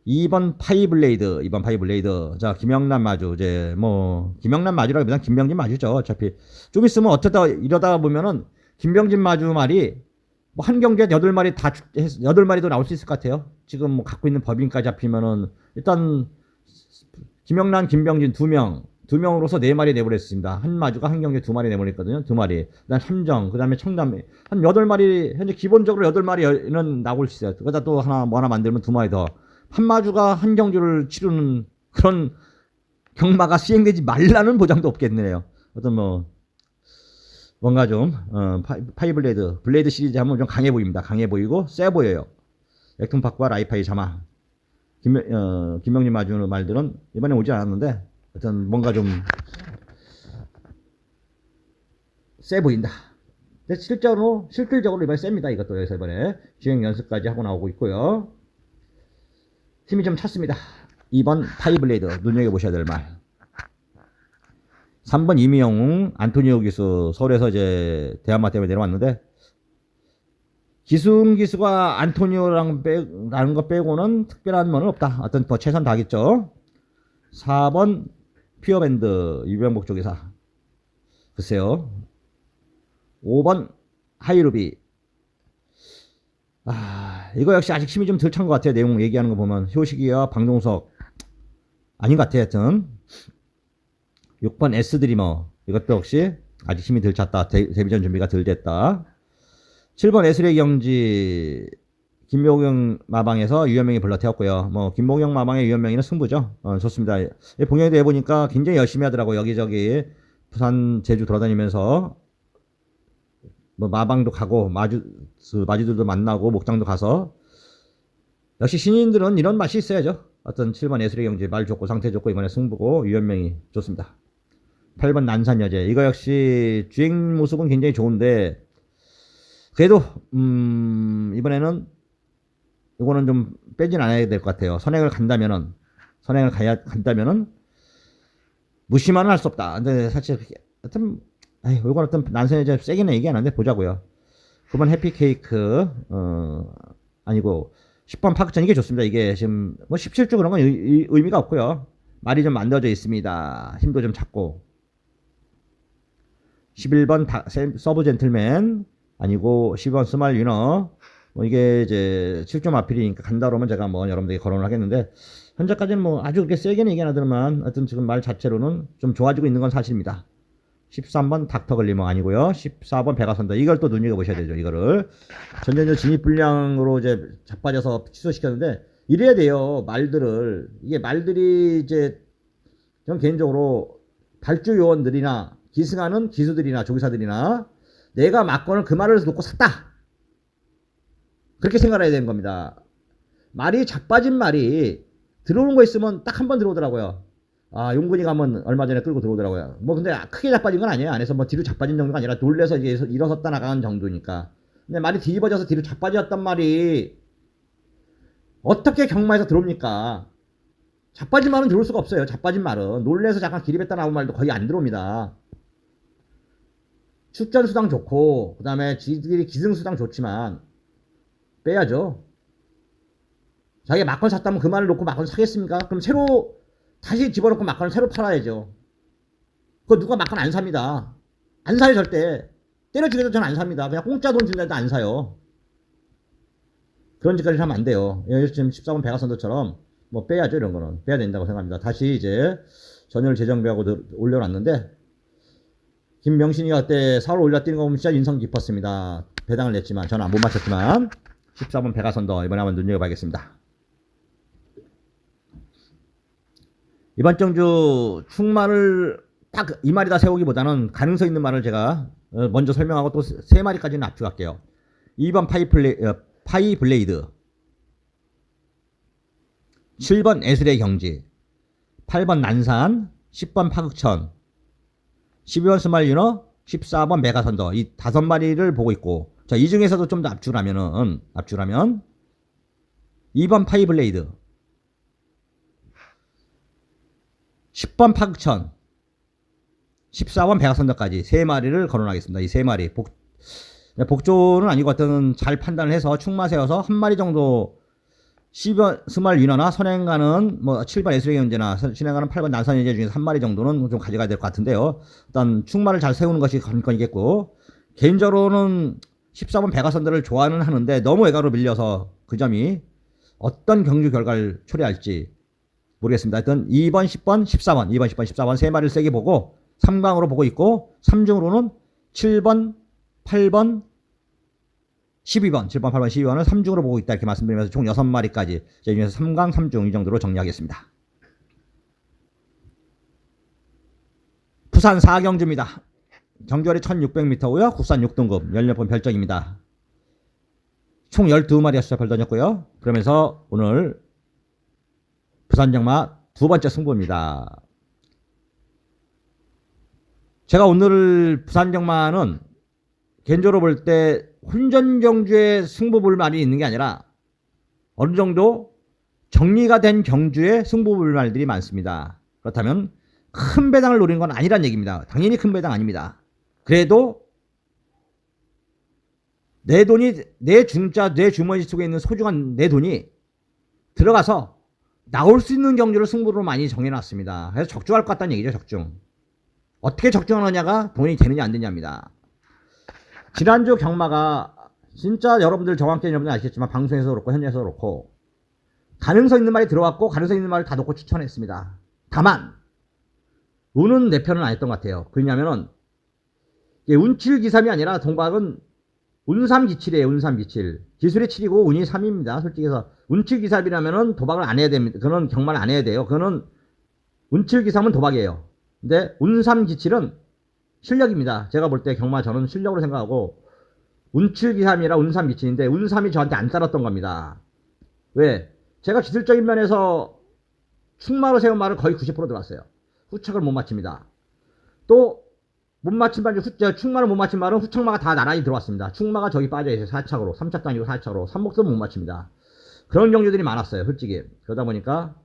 Speaker 1: 2번 파이블레이드. 자, 김영란 마주. 이제 뭐 김영란 마주라기보다는 김병진 마주죠. 어차피 좀 있으면 어쩌다 이러다 보면은 김병진 마주 말이 뭐 한 경기에 8마리 다 8마리도 나올 수 있을 것 같아요. 지금 뭐 갖고 있는 법인까지 잡히면은 일단 김영란, 김병진 두 명으로서 4마리 내보냈습니다. 한 마주가 한 경기에 2마리 내보냈거든요. 2마리. 그다음 함정, 그다음에 청담 한 8마리 현재 기본적으로 8마리는 나올 수 있어요. 그러다 또 하나 만들면 2마리 더. 한 마주가 한 경주를 치르는 그런 경마가 시행되지 말라는 보장도 없겠네요. 어떤 뭔가 좀 블레이드 시리즈 하면 좀 강해 보입니다. 강해 보이고 세 보여요. 액통팍과 라이파이 자마 김명진 마주는 말들은 이번에 오지 않았는데 어떤 뭔가 좀 세 보인다. 근데 실질적으로 이번에 셉니다. 이것도 여기서 이번에 주행 연습까지 하고 나오고 있고요. 힘이 좀 찼습니다. 2번 파이블레이드 눈여겨보셔야 될 말. 3번 이미영 안토니오 기수 서울에서 이제 대한마 때문에 내려왔는데 기수가 안토니오라는 거 빼고는 특별한 뭐는 없다. 어떤 뭐 최선 다하겠죠. 4번 피어밴드 유병복 쪽에서 글쎄요. 5번 하이루비. 이거 역시 아직 힘이 좀 덜 찬 것 같아요. 내용 얘기하는 거 보면 효식이와 방동석 아닌 것 같아요. 하여튼 6번 S드리머 이것도 역시 아직 힘이 덜 찼다. 데뷔전 준비가 덜 됐다. 7번 에스레 경지 김보경 마방에서 유현명이 불러태웠고요. 뭐 김보경 마방의 유현명이는 승부죠. 좋습니다. 봉영에도 해보니까 굉장히 열심히 하더라고. 여기저기 부산 제주 돌아다니면서 뭐 마방도 가고 마주들도 만나고 목장도 가서 역시 신인들은 이런 맛이 있어야죠. 어떤 7번 에스레 경지 말 좋고 상태 좋고 이번에 승부고 유현명이 좋습니다. 8번 난산여제 이거 역시 주행 모습은 굉장히 좋은데 그래도 이번에는 이거는 좀 빼진 않아야 될 것 같아요. 선행을 간다면은 무시만은 할 수 없다. 근데 사실 하여튼 이건 어떤 난선여제 세게는 얘기 안 하는데 보자고요. 9번 해피케이크 아니고 10번 파크천 이게 좋습니다. 이게 지금 뭐 17주 그런 건 의미가 없고요. 말이 좀 만들어져 있습니다. 힘도 좀 작고 11번 서브 젠틀맨 아니고 12번 스마일 위너 뭐 이게 이제 7점 마필이니까 간다 그러면 제가 뭐 여러분들에게 거론을 하겠는데 현재까지는 뭐 아주 그렇게 세게는 얘기 안 하더만 하여튼 지금 말 자체로는 좀 좋아지고 있는 건 사실입니다. 13번 닥터 걸리머 아니고요. 14번 베가선다. 이걸 또 눈여겨보셔야 되죠. 이거를 전전전 진입불량으로 이제 자빠져서 취소시켰는데 이래야 돼요. 이게 말들이 이제 전 개인적으로 발주 요원들이나 기승하는 기수들이나 조기사들이나 내가 막건을 그 말을 놓고 샀다. 그렇게 생각을 해야 되는 겁니다. 말이 자빠진 말이 들어오는 거 있으면 딱 한 번 들어오더라고요. 아, 용근이 가면 얼마 전에 끌고 들어오더라고요. 뭐 근데 크게 자빠진 건 아니에요. 안에서 뭐 뒤로 자빠진 정도가 아니라 놀래서 이제 일어섰다 나가는 정도니까. 근데 말이 뒤집어져서 뒤로 자빠졌단 말이 어떻게 경마에서 들어옵니까? 자빠진 말은 들어올 수가 없어요. 자빠진 말은. 놀래서 잠깐 기립했다 나온 말도 거의 안 들어옵니다. 출전수당 좋고 그 다음에 지들이 기승수당 좋지만 빼야죠. 자기가 막건 샀다면 그 말을 놓고 막건 사겠습니까? 그럼 새로 다시 집어넣고 막건을 새로 팔아야죠. 그거 누가 막건 안 삽니다. 안 사요 절대. 때려 죽여도 저는 안 삽니다. 그냥 공짜 돈 준다 해도 안 사요. 그런 짓까지 하면 안 돼요. 지금 14번 백화선도처럼 뭐 빼야죠. 이런 거는 빼야 된다고 생각합니다. 다시 이제 전열 재정비하고 올려놨는데 김명신이가 그때 4월 올려 뛰는 거 보면 진짜 인성 깊었습니다. 배당을 냈지만 저는 못 맞췄지만 14번 백화선도 이번에 한번 눈여겨봐야겠습니다. 이번 정주 충말을 딱 이 마리 다 세우기보다는 가능성 있는 말을 제가 먼저 설명하고 또 3마리까지는 압축할게요. 2번 파이 블레이드, 7번 애술의 경지, 8번 난산, 10번 파극천, 12번 스마일유너, 14번 메가선더. 이 5마리를 보고 있고, 자, 이 중에서도 좀 더 압축하면 2번 파이 블레이드, 10번 파극천, 14번 백악선더까지 3마리를 거론하겠습니다. 이 3마리. 복조는 아니고 어떤 잘 판단을 해서 충마 세워서 한 마리 정도 10번 스말 위너나 선행가는 뭐 7번 애수의 현재나 신행가는 8번 난산 현재 중에서 한 마리 정도는 좀 가져가야 될 것 같은데요. 일단 충마를 잘 세우는 것이 관건이겠고, 개인적으로는 14번 백악선더를 좋아는 하는데 너무 외곽으로 밀려서 그 점이 어떤 경주 결과를 초래할지 모르겠습니다. 하여튼 2번, 10번, 14번, 2번, 10번, 14번 3마리를 세게 보고 3강으로 보고 있고, 3중으로는 7번, 8번, 12번, 7번, 8번, 12번을 3중으로 보고 있다 이렇게 말씀드리면서 총 6마리까지 제 중에서 3강, 3중 이 정도로 정리하겠습니다. 부산 4경주입니다. 경주거리 1600m고요. 국산 6등급 연료폰 별정입니다. 총 12마리가 숫자 별 던졌고요. 그러면서 오늘 부산정마 두 번째 승부입니다. 제가 오늘 부산정마는 개인적으로 볼 때 혼전경주의 승부 볼 말이 있는 게 아니라 어느 정도 정리가 된 경주의 승부 볼 말들이 많습니다. 그렇다면 큰 배당을 노리는 건 아니란 얘기입니다. 당연히 큰 배당 아닙니다. 그래도 내 돈이, 내 중자, 내 주머니 속에 있는 소중한 내 돈이 들어가서 나올 수 있는 경주를 승부로 많이 정해놨습니다. 그래서 적중할 것 같다는 얘기죠. 적중. 어떻게 적중하느냐가 돈이 되느냐 안 되냐입니다. 지난주 경마가 진짜 여러분들 정확히 여러분들 아시겠지만 방송에서 그렇고 현장에서 그렇고 가능성 있는 말이 들어왔고 가능성 있는 말을 다 놓고 추천했습니다. 다만 운은 내 편은 아니었던 것 같아요. 왜냐면은 운칠기삼이 아니라 동박은 운삼기칠이에요. 운삼기칠. 기술이 7이고 운이 3입니다. 솔직히 해서 운칠기삼이라면은 도박을 안 해야 됩니다. 그거는 경마를 안 해야 돼요. 그거는 운칠기삼은 도박이에요. 근데 운삼기칠은 실력입니다. 제가 볼 때 경마 저는 실력으로 생각하고 운칠기삼이라 운삼기칠인데 운삼이 저한테 안 따랐던 겁니다. 왜? 제가 기술적인 면에서 충마로 세운 말을 거의 90% 들어갔어요. 후척을 못 맞춥니다. 또 못 맞힌 말, 충마를 못 맞힌 말은 후척마가 다 나란히 들어왔습니다. 충마가 저기 빠져있어요. 4착으로. 3착도 아니고 4착으로. 3목도 못 맞춥니다. 그런 경주들이 많았어요. 솔직히. 그러다 보니까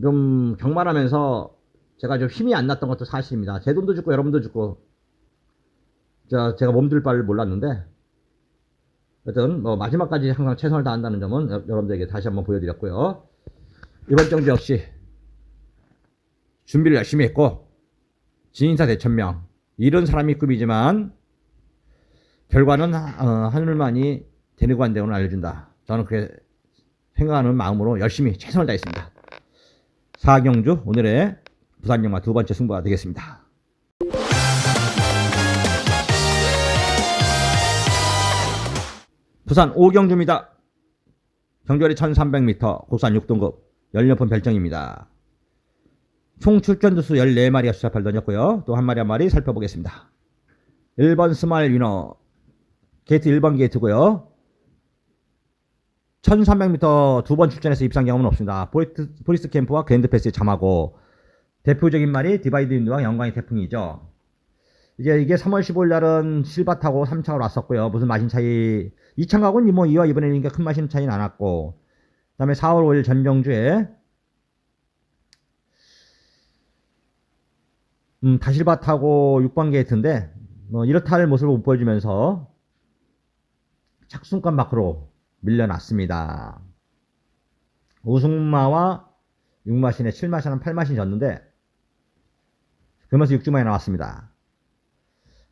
Speaker 1: 좀 경마하면서 제가 좀 힘이 안 났던 것도 사실입니다. 제 돈도 죽고 여러분도 죽고 제가 몸둘 바를 몰랐는데 하여튼 뭐 마지막까지 항상 최선을 다한다는 점은 여러분들에게 다시 한번 보여드렸고요. 이번 경주 역시 준비를 열심히 했고 진인사 대천명 이런 사람이 급이지만 결과는 하늘만이 되는 데오는 알려준다. 저는 그렇게 생각하는 마음으로 열심히 최선을 다했습니다. 4경주 오늘의 부산영마 두 번째 승부가 되겠습니다. 부산 5경주입니다. 경주거리 1300m 국산 6등급 연료폰 별정입니다. 총 출전두수 14마리가 수사팔 던졌고요. 또 한 마리 한 마리 살펴보겠습니다. 1번 스마일 위너 게이트 1번 게이트고요. 1300m 두 번 출전해서 입상 경험은 없습니다. 포리스트 캠프와 그랜드 패스에 참하고 대표적인 말이 디바이드 윈드와 영광의 태풍이죠. 이게 3월 15일 날은 실바 타고 3차로 왔었고요. 무슨 마신 차이 2차 가고는 뭐 이와 이번에는 큰 마신 차이는 안 왔고, 그 다음에 4월 5일 전정주에 다실바 타고 6번 게이트인데 뭐 이렇다 할 모습을 못 보여주면서 착순권 밖으로 밀려났습니다. 우승마와 6마신에 7마신은 8마신 졌는데 그러면서 6주만에 나왔습니다.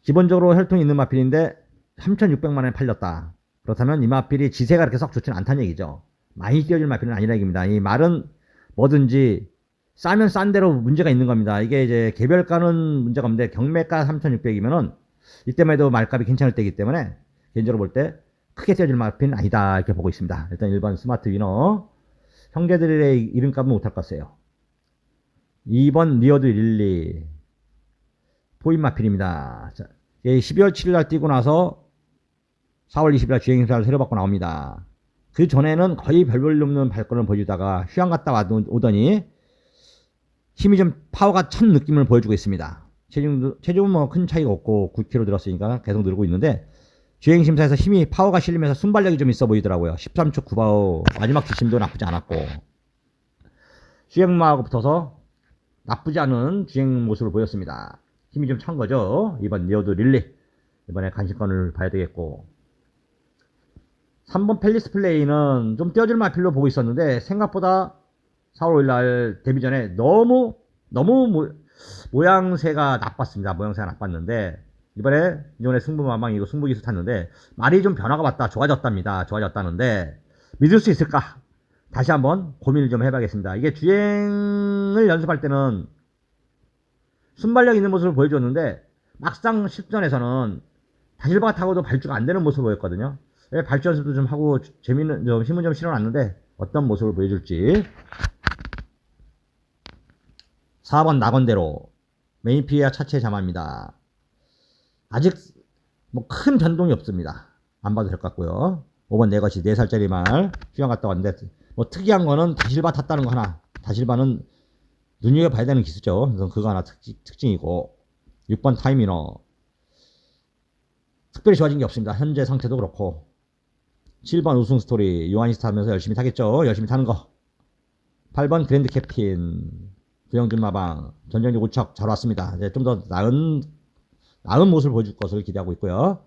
Speaker 1: 기본적으로 혈통이 있는 마필인데 3,600만원에 팔렸다. 그렇다면 이 마필이 지세가 그렇게 썩 좋지는 않다는 얘기죠. 많이 뛰어줄 마필은 아니라 얘기입니다. 이 말은 뭐든지 싸면 싼 대로 문제가 있는 겁니다. 이게 이제 개별가는 문제가 없는데 경매가 3,600이면은 이때만 해도 말값이 괜찮을 때이기 때문에 개인적으로 볼 때 크게 뛰어줄 마필은 아니다 이렇게 보고 있습니다. 일단 1번 스마트 위너, 형제들의 이름값은 못할 것 같아요. 2번 리어드 릴리 포인 마필입니다. 자, 12월 7일 날 뛰고 나서 4월 20일 날 주행심사를 새로 받고 나옵니다. 그 전에는 거의 별 볼일 없는 발걸음을 보여주다가 휴양 갔다 오더니 힘이 좀 파워가 찬 느낌을 보여주고 있습니다. 체중은 뭐 큰 차이가 없고 9kg 들었으니까 계속 늘고 있는데 주행심사에서 힘이 파워가 실리면서 순발력이 좀 있어 보이더라고요. 13초 9바우 마지막 뒷심도 나쁘지 않았고 주행마하고 붙어서 나쁘지 않은 주행 모습을 보였습니다. 힘이 좀 찬 거죠. 이번 리어드 릴리 이번에 간신권을 봐야 되겠고, 3번 팰리스 플레이는 좀 띄워줄 마필로 보고 있었는데 생각보다 4월 5일 날 데뷔 전에 너무 모양새가 나빴습니다. 모양새가 나빴는데 이번에 승부마망이고 승부기수 탔는데 말이 좀 변화가 왔다, 좋아졌답니다. 좋아졌다는데 믿을 수 있을까? 다시 한번 고민을 좀 해봐야겠습니다. 이게 주행을 연습할 때는 순발력 있는 모습을 보여줬는데 막상 실전에서는 다실바 타고도 발주가 안 되는 모습을 보였거든요. 발주 연습도 좀 하고 재밌는 좀 힘은 좀 실어놨는데 어떤 모습을 보여줄지. 4번 낙원대로 메이피아 차체 자마입니다. 아직 뭐 큰 변동이 없습니다. 안 봐도 될 것 같고요. 5번 내 것이 4살짜리 말 휴양 갔다 왔는데 뭐 특이한 거는 다실바 탔다는 거 하나. 다실바는 눈여겨봐야 되는 기수죠. 그래서 그거 하나 특징이고. 6번 타이미너 특별히 좋아진 게 없습니다. 현재 상태도 그렇고. 7번 우승 스토리 요한이스트 하면서 열심히 타겠죠. 열심히 타는 거. 8번 그랜드 캡틴 구영준 마방 전정리 5척 잘 왔습니다. 이제 좀 더 나은 모습을 보여줄 것을 기대하고 있고요.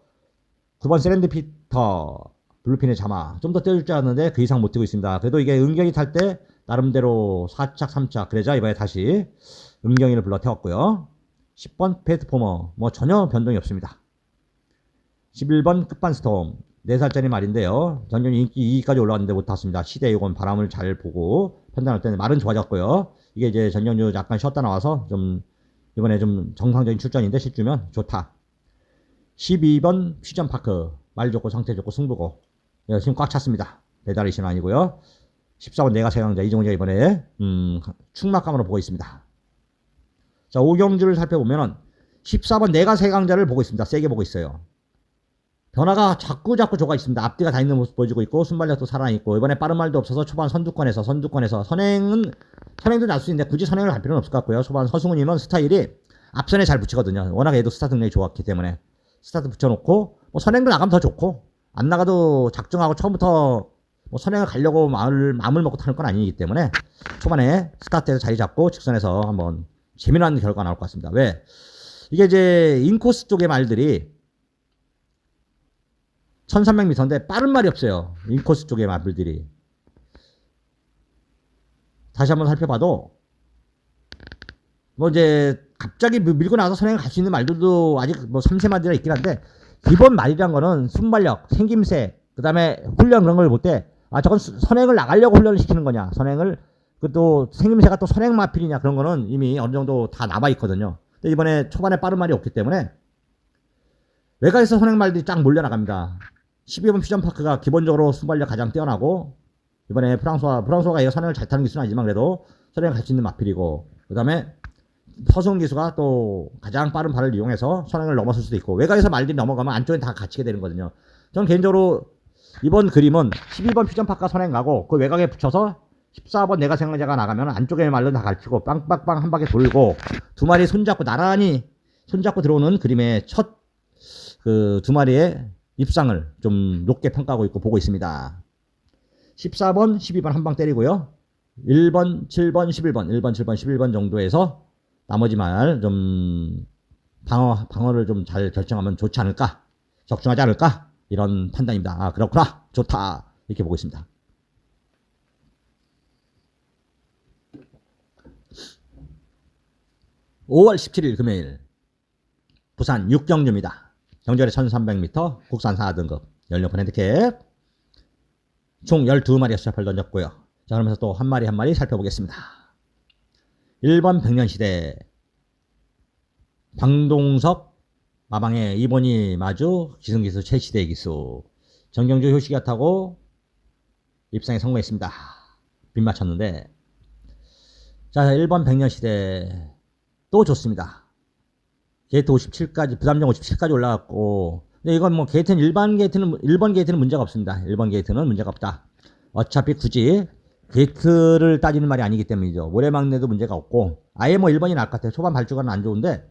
Speaker 1: 9번 세렌디피터 블루핀의 자마 좀 더 떼줄 줄 알았는데 그 이상 못 뛰고 있습니다. 그래도 이게 은경이 탈 때 나름대로 4착 3착 그러자 이번에 다시 은경이를 불러 태웠고요. 10번 페이트포머 뭐 전혀 변동이 없습니다. 11번 끝반스톰 4살짜리 말인데요. 전년이 인기 2위까지 올라왔는데 못 탔습니다. 시대 요건 바람을 잘 보고 판단할 때는 말은 좋아졌고요. 이게 이제 전년주 약간 쉬었다 나와서 좀 이번에 좀 정상적인 출전인데 실주면 좋다. 12번 퓨전파크 말 좋고 상태 좋고 승부고 지금 꽉 찼습니다. 배달이신 아니고요. 14번 내가 최강자 이종재가 이번에 충막감으로 보고 있습니다. 자, 오경주를 살펴보면은 14번 내가 최강자를 보고 있습니다. 세게 보고 있어요. 변화가 자꾸 조가 있습니다. 앞뒤가 다 있는 모습 보여주고 있고 순발력도 살아있고 이번에 빠른 말도 없어서 초반 선두권에서 선행도 날 수 있는데 굳이 선행을 갈 필요는 없을 것 같고요. 초반 서승훈이는 스타일이 앞선에 잘 붙이거든요. 워낙 얘도 스타트 능력이 좋았기 때문에 스타트 붙여놓고 뭐 선행도 나가면 더 좋고 안 나가도 작정하고 처음부터 뭐 선행을 가려고 마음을 먹고 타는 건 아니기 때문에 초반에 스타트에서 자리 잡고 직선에서 한번 재미난 결과가 나올 것 같습니다. 왜? 이게 이제 인코스 쪽의 말들이 1300m인데 빠른 말이 없어요. 인코스 쪽의 말들이. 다시 한번 살펴봐도 뭐 이제 갑자기 밀고 나서 선행을 갈 수 있는 말들도 아직 뭐 3세 말들이 있긴 한데 기본 말이란 거는 순발력, 생김새, 그 다음에 훈련 그런 걸 볼 때 저건 선행을 나가려고 훈련을 시키는 거냐, 선행을 또 생김새가 또 선행 마필이냐 그런 거는 이미 어느 정도 다 남아 있거든요. 근데 이번에 초반에 빠른 말이 없기 때문에 외곽에서 선행 말들이 쫙 몰려 나갑니다. 12번 퓨전파크가 기본적으로 순발력 가장 뛰어나고 이번에 프랑소가 얘가 선행을 잘 타는 기수는 아니지만 그래도 선행을 갈 수 있는 마필이고 그 다음에 서승훈 기수가 또 가장 빠른 발을 이용해서 선행을 넘어설 수도 있고 외곽에서 말들이 넘어가면 안쪽에 다 갇히게 되는 거거든요. 저는 개인적으로 이번 그림은 12번 퓨전파카 선행 가고 그 외곽에 붙여서 14번 내가 생각자가 나가면 안쪽에 말로 다 가르치고 빵빵빵 한 바퀴 돌고 두 마리 손잡고 나란히 손잡고 들어오는 그림의 첫 그 두 마리의 입상을 좀 높게 평가하고 있고 보고 있습니다. 14번, 12번 한 방 때리고요. 1번, 7번, 11번, 1번, 7번, 11번 정도에서 나머지 말 좀 방어를 좀 잘 결정하면 좋지 않을까? 적중하지 않을까? 이런 판단입니다. 아, 그렇구나. 좋다. 이렇게 보고 있습니다. (5월 17일) 금요일 부산 육경주입니다. 경절에 1300m 국산 4등급 연료판 핸드캡 총 12마리의 수자팔 던졌고요. 자, 그러면서 또 한 마리 한 마리 살펴보겠습니다. 1번 백년시대 방동석 마방에 2번이 마주 기승기수 최시대 기수 정경주 효시가 타고 입상에 성공했습니다. 빗 맞췄는데 자 1번 백년시대 또 좋습니다. 게이트 57까지 부담정 57까지 올라갔고 근데 이건 뭐 게이트는 일반 게이트는 1번 게이트는 문제가 없습니다. 1번 게이트는 문제가 없다. 어차피 굳이 게이트를 따지는 말이 아니기 때문이죠. 모래막내도 문제가 없고 아예 뭐 1번이 나을 것 같아요. 초반 발주가는 안 좋은데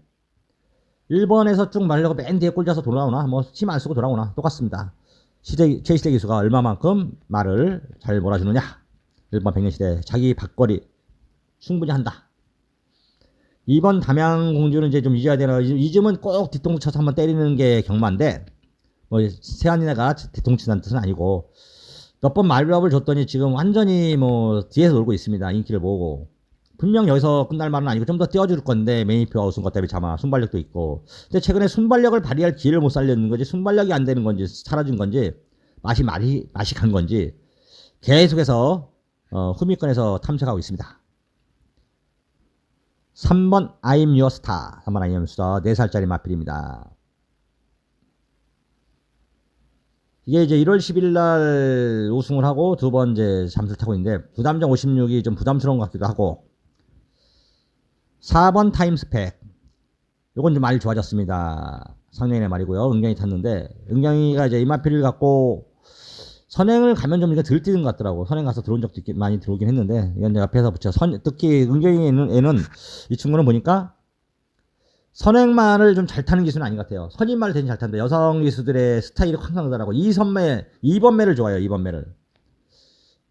Speaker 1: 1번에서 쭉 말려고 맨 뒤에 꼴려서 돌아오나 뭐 힘 안 쓰고 돌아오나 똑같습니다. 최시대 기수가 얼마만큼 말을 잘 몰아주느냐. 1번 백년시대 자기 박거리 충분히 한다. 2번 담양공주는 이제 좀 잊어야 되나. 잊으면 꼭 뒤통수 쳐서 한번 때리는 게 경마인데 뭐 세안이네가 뒤통수 치는 뜻은 아니고 몇 번 말밥을 줬더니 지금 완전히 뭐 뒤에서 놀고 있습니다. 인기를 모으고 분명 여기서 끝날 말은 아니고 좀 더 띄워줄 건데 메인표 아웃인 것 때문에 차마 순발력도 있고 근데 최근에 순발력을 발휘할 기회를 못 살렸는 건지 순발력이 안 되는 건지 사라진 건지 맛이 간 건지 계속해서 후미권에서 탐색하고 있습니다. 3번 I'm Your Star 3번 I'm Your Star 4살짜리 마필입니다. 이게 이제 1월 10일 날 우승을 하고 두 번 이제 잠수를 타고 있는데 부담정 56이 좀 부담스러운 것 같기도 하고 4번 타임스펙 요건 좀 많이 좋아졌습니다. 상년의 말이고요. 은경이 탔는데 은경이가 이제 이마필을 갖고 선행을 가면 좀 이게 덜 뛰는 것 같더라고. 선행 가서 들어온 적도 많이 들어오긴 했는데 이건 옆에서 붙여 특히 은경이 애는 이 친구는 보니까 선행말을 좀 잘 타는 기수는 아닌 것 같아요. 선임말을 되게 잘 타는데 여성 기수들의 스타일이 확 상하더라고. 2번 매를 좋아해요. 2번 매를.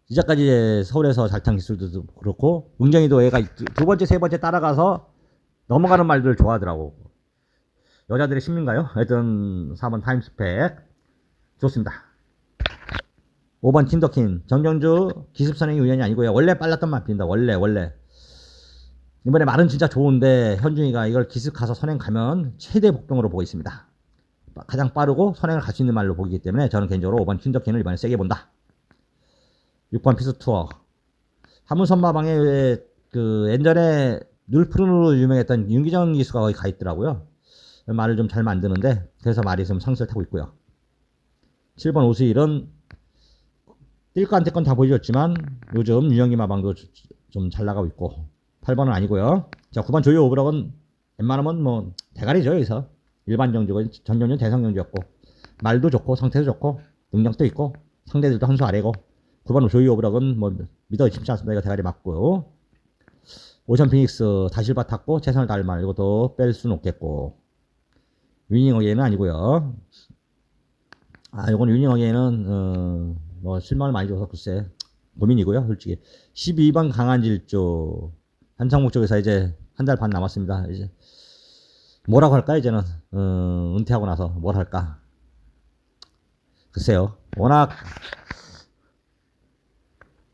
Speaker 1: 이제까지 서울에서 잘 탄 기술도 그렇고 은경이도 애가 두 번째 세 번째 따라가서 넘어가는 말들을 좋아하더라고. 여자들의 심리인가요? 하여튼 4번 타임스펙 좋습니다. 5번 킨더킨 정경주 기습선행이 우연이 아니고요. 원래 빨랐던 마필입니다. 원래 이번에 말은 진짜 좋은데 현중이가 이걸 기습 가서 선행 가면 최대 복병으로 보고 있습니다. 가장 빠르고 선행을 갈 수 있는 말로 보기 때문에 저는 개인적으로 5번 킨더킨을 이번에 세게 본다. 6번 피스투어 하문선마방에 그 엔전에 눌프른으로 유명했던 윤기정 기수가 거기 가 있더라고요. 말을 좀 잘 만드는데 그래서 말이 좀 상승을 타고 있고요. 7번 오수일은 뛸 거 안 뛸 건 다 보여줬지만 요즘 유영기 마방도 좀 잘 나가고 있고 8번은 아니고요. 자 9번 조이오 오브락은 웬만하면 뭐 대가리죠. 여기서 일반 정주고 전정주는 대성 정주였고 말도 좋고 상태도 좋고 능력도 있고 상대들도 한 수 아래고 9번 조이오 오브락은 뭐 믿어 쉽지 않습니다. 이거 대가리 맞고 오션 피닉스 다실바 탔고 최선을 다할 말 이것도 뺄 수는 없겠고 위닝 어게인은 아니고요. 아 이건 위닝 어게인은 뭐 실망을 많이 줘서 글쎄 고민이고요. 솔직히 12번 강한 질주 한창목 쪽에서 이제 한 달 반 남았습니다. 이제 뭐라고 할까 이제는 은퇴하고 나서 뭘 할까 글쎄요. 워낙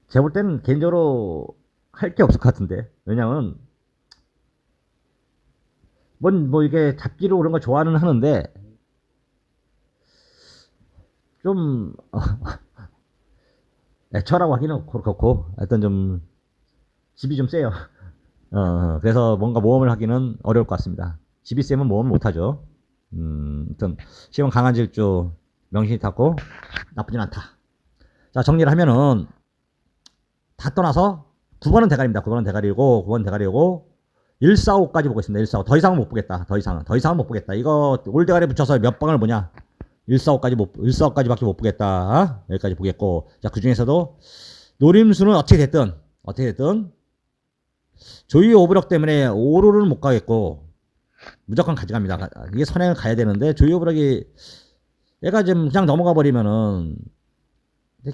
Speaker 1: 제가 볼 때는 개인적으로 할 게 없을 것 같은데 왜냐면 뭐 이게 잡기로 그런 거 좋아는 하는데 좀 애처라고 하기는 그렇고 하여튼 좀 집이 좀 세요. 그래서 뭔가 모험을 하기는 어려울 것 같습니다. 집이 세면 모험을 못하죠. 하여튼 시험 강한 질주 명신이 탔고 나쁘진 않다. 자 정리를 하면은 다 떠나서 9번은 대가리입니다. 9번은 대가리고 9번 대가리고 145까지 보고 있습니다. 145 더 이상은 못 보겠다. 더 이상은 못 보겠다. 이거 올 대가리 붙여서 몇 방을 보냐 145까지밖에 못 보겠다. 여기까지 보겠고. 자, 그 중에서도 노림수는 어떻게 됐든 조이 오브럭 때문에 5루는 못 가겠고 무조건 가져갑니다. 이게 선행을 가야 되는데 조이 오브럭이 얘가 지금 그냥 넘어가 버리면은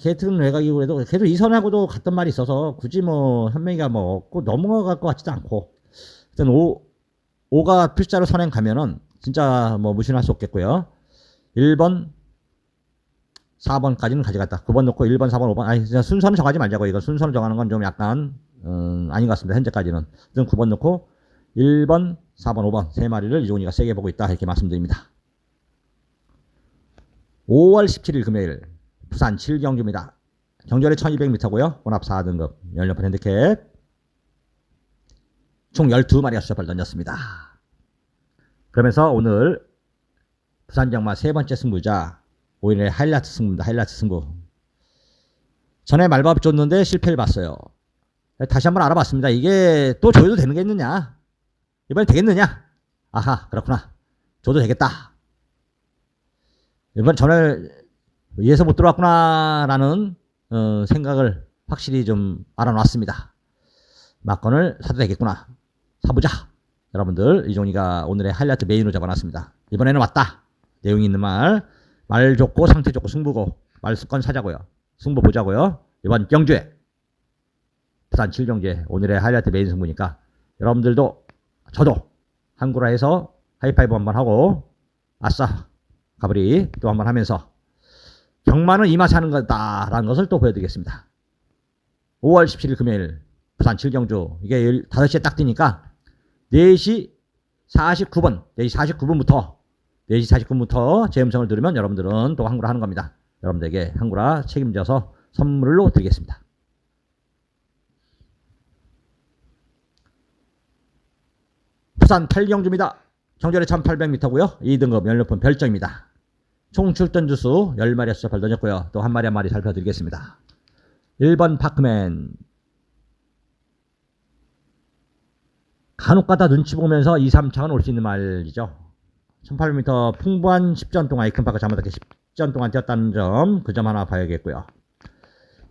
Speaker 1: 게이트는 외곽이고 그래도 계속 이선하고도 같던 말이 있어서 굳이 뭐 현명이가 뭐 꼭 넘어갈 것 같지도 않고 일단 5가 필자로 선행 가면은 진짜 뭐 무신할 수 없겠고요. 1번 4번까지는 가져갔다. 9번 놓고 1번 4번 5번 아니 순서는 정하지 말자고. 이거 순서를 정하는 건 좀 약간 아닌 것 같습니다. 현재까지는. 일단 9번 놓고 1번 4번 5번 세 마리를 이종이가 세게 보고 있다 이렇게 말씀드립니다. 5월 17일 금요일 부산 7경주입니다. 경절이 1200m고요. 혼합 4등급 연료판 핸디캡 총 12마리가 수첩을 던졌습니다. 그러면서 오늘 부산 정마 세 번째 승부자 5일의 하이라이트 승부입니다. 하이라이트 승부. 전에 말밥 줬는데 실패를 봤어요. 다시 한번 알아봤습니다. 이게 또 줘도 되는 게 있느냐? 이번에 되겠느냐? 아하, 그렇구나. 줘도 되겠다. 이번 전에 이해서 못 들어왔구나라는 생각을 확실히 좀 알아놨습니다. 막건을 사도 되겠구나. 사보자. 여러분들 이종이가 오늘의 하이라이트 메인으로 잡아놨습니다. 이번에는 왔다. 내용이 있는 말 좋고 상태 좋고 승부고 말수건 사자고요. 승부 보자고요. 이번 경주에 부산 7경주에 오늘의 하이라이트 메인 승부니까 여러분들도 저도 한구라 해서 하이파이브 한번 하고 아싸 가브리 또 한번 하면서 경마는 이 맛에 하는 거다라는 것을 또 보여드리겠습니다. 5월 17일 금요일 부산 7경주 이게 5시에 딱 뜨니까 4시 49분 4시 49분부터 제 음성을 들으면 여러분들은 또 한구라 하는 겁니다. 여러분들에게 한구라 책임져서 선물로 드리겠습니다. 부산 8경주입니다. 경절이 1800m고요. 2등급 연료품 별정입니다. 총 출전 주수 10마리 수첩을 던졌고요. 또 한 마리 한 마리 살펴드리겠습니다. 1번 파크맨 간혹가다 눈치 보면서 2, 3차는 올 수 있는 말이죠. 1800m 풍부한 10전 동안 이큰파크 자마다게 10전 동안 뛰었다는 점 그 점 하나 봐야겠고요.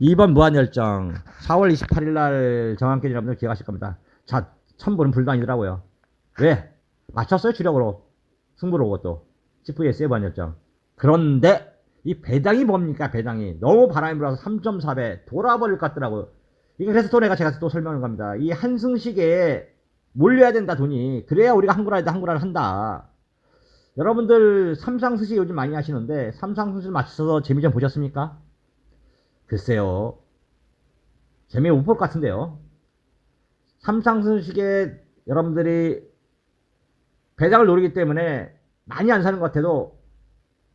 Speaker 1: 2번 무한열정 4월 28일 날 정한께 여러분들 기억하실 겁니다. 자 1000분은 불도 아니더라고요. 왜? 맞췄어요 주력으로 승부로 그것도 CVS의 무한열정. 그런데 이 배당이 뭡니까 배당이 너무 바람이 불어서 3.4배 돌아버릴 것 같더라고요. 이게 그래서 또 제가 또 설명을 겁니다. 이 한승식에 몰려야 된다 돈이. 그래야 우리가 한구라를 한다. 여러분들 삼상스시 요즘 많이 하시는데 삼상스시 맞춰서 재미 좀 보셨습니까? 글쎄요. 재미 못 볼 것 같은데요. 삼상스시에 여러분들이 배당을 노리기 때문에 많이 안 사는 것 같아도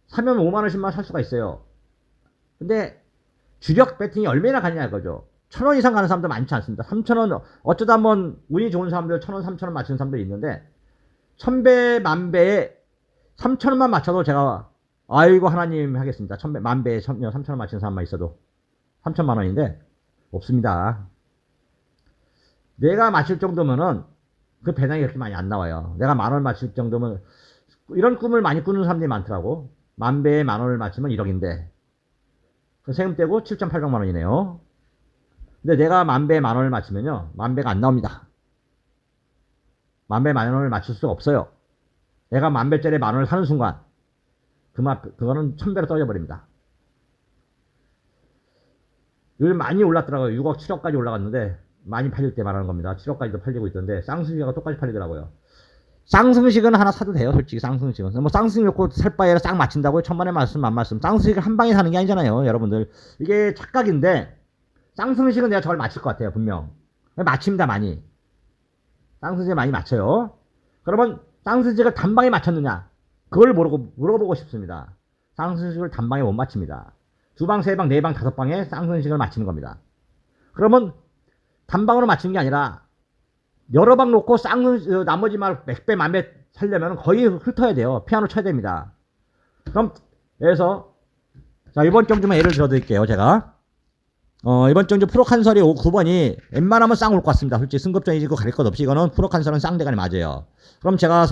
Speaker 1: 사면 5만원씩만 살 수가 있어요. 근데 주력 배팅이 얼마나 가냐 이거죠. 1000원 이상 가는 사람도 많지 않습니다. 3000원 어쩌다 한번 운이 좋은 사람들 1000원 3000원 맞추는 사람들이 있는데 1000배 만배에 3000원만 맞춰도 제가 아이고 하나님 하겠습니다. 1000배 만배에 3000원 맞추는 사람만 있어도 3000만원인데 없습니다. 내가 맞출 정도면은 그 배당이 그렇게 많이 안 나와요. 내가 10,000원 맞출 정도면 이런 꿈을 많이 꾸는 사람들이 많더라고. 만배에 10,000원을 맞추면 1억인데 세금 떼고 7,800만원이네요. 근데 내가 만배에 10,000원을 맞추면요 만배가 안 나옵니다. 만배에 10,000원을 맞출 수가 없어요. 내가 만배짜리 10,000원을 사는 순간 그거는 1000배로 떨어져 버립니다. 요즘 많이 올랐더라고요. 6억 7억까지 올라갔는데 많이 팔릴 때 말하는 겁니다. 7억까지도 팔리고 있던데 쌍승식하고 똑같이 팔리더라고요. 쌍승식은 하나 사도 돼요. 솔직히 쌍승식은 뭐 쌍승식 놓고 살 바에라 싹 맞춘다고요. 천만에 말씀 만 말씀. 쌍승식을 한 방에 사는 게 아니잖아요. 여러분들 이게 착각인데 쌍승식은 내가 저걸 맞힐 것 같아요. 분명 맞춥니다. 많이 쌍승식 많이 맞춰요. 그러면 쌍승식을 단방에 맞췄느냐 그걸 물어보고 싶습니다. 쌍승식을 단방에 못 맞춥니다. 2방, 3방, 4방, 5방에 쌍승식을 맞추는 겁니다. 그러면 단방으로 맞추는 게 아니라 여러 방 놓고 나머지 말 100배, 10,000배 살려면 거의 훑어야 돼요. 피아노 쳐야 됩니다. 그럼 그래서 자 이번 경주만 예를 들어 드릴게요. 제가 이번 경주 프로칸설이 9번이 웬만하면 쌍 올 것 같습니다. 솔직히 승급전이지고 가릴 것 없이 이거는 프로칸설은 쌍대간이 맞아요. 그럼 제가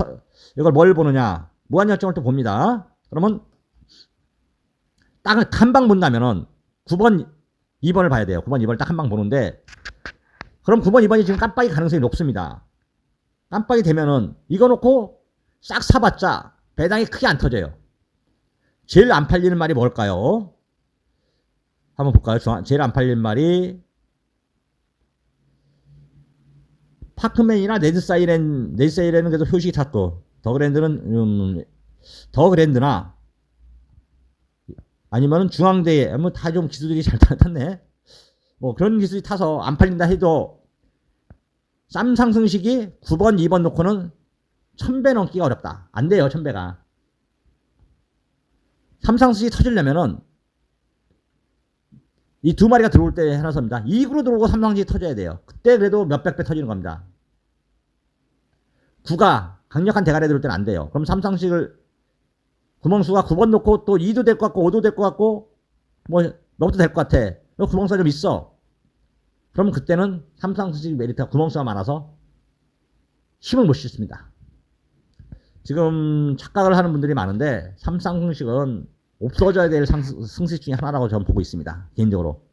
Speaker 1: 이걸 뭘 보느냐 무한열정을 또 봅니다. 그러면 딱 한 방 본다면은 9번, 2번을 봐야 돼요. 9번, 2번을 딱 한 방 보는데, 그럼 9번, 2번이 지금 깜빡이 가능성이 높습니다. 깜빡이 되면은 이거 놓고 싹 사봤자 배당이 크게 안 터져요. 제일 안 팔리는 말이 뭘까요? 한번 볼까요? 제일 안 팔리는 말이 파크맨이나 네드사이렌은 그래도 표식이 탔고, 더그랜드나 아니면은 중앙대에 뭐 다 좀 기술들이 잘 탔네. 뭐 그런 기술이 타서 안 팔린다 해도 쌈상승식이 9번, 2번 놓고는 1000배 넘기가 어렵다. 안 돼요, 1000배가. 삼상승식이 터지려면은 이 두 마리가 들어올 때 해놔서입니다. 2구로 들어오고 삼상승식이 터져야 돼요. 그때 그래도 몇백 배 터지는 겁니다. 9가 강력한 대가리 들어올 때는 안 돼요. 그럼 삼상식을 구멍수가 9번 놓고 또 2도 될 것 같고 5도 될 것 같고 뭐 몇도 될 것 같아. 구멍수가 좀 있어. 그러면 그때는 삼상승식 메리트가 구멍수가 많아서 힘을 못 싣습니다. 지금 착각을 하는 분들이 많은데 삼상승식은 없어져야 될 승식 중에 하나라고 저는 보고 있습니다. 개인적으로.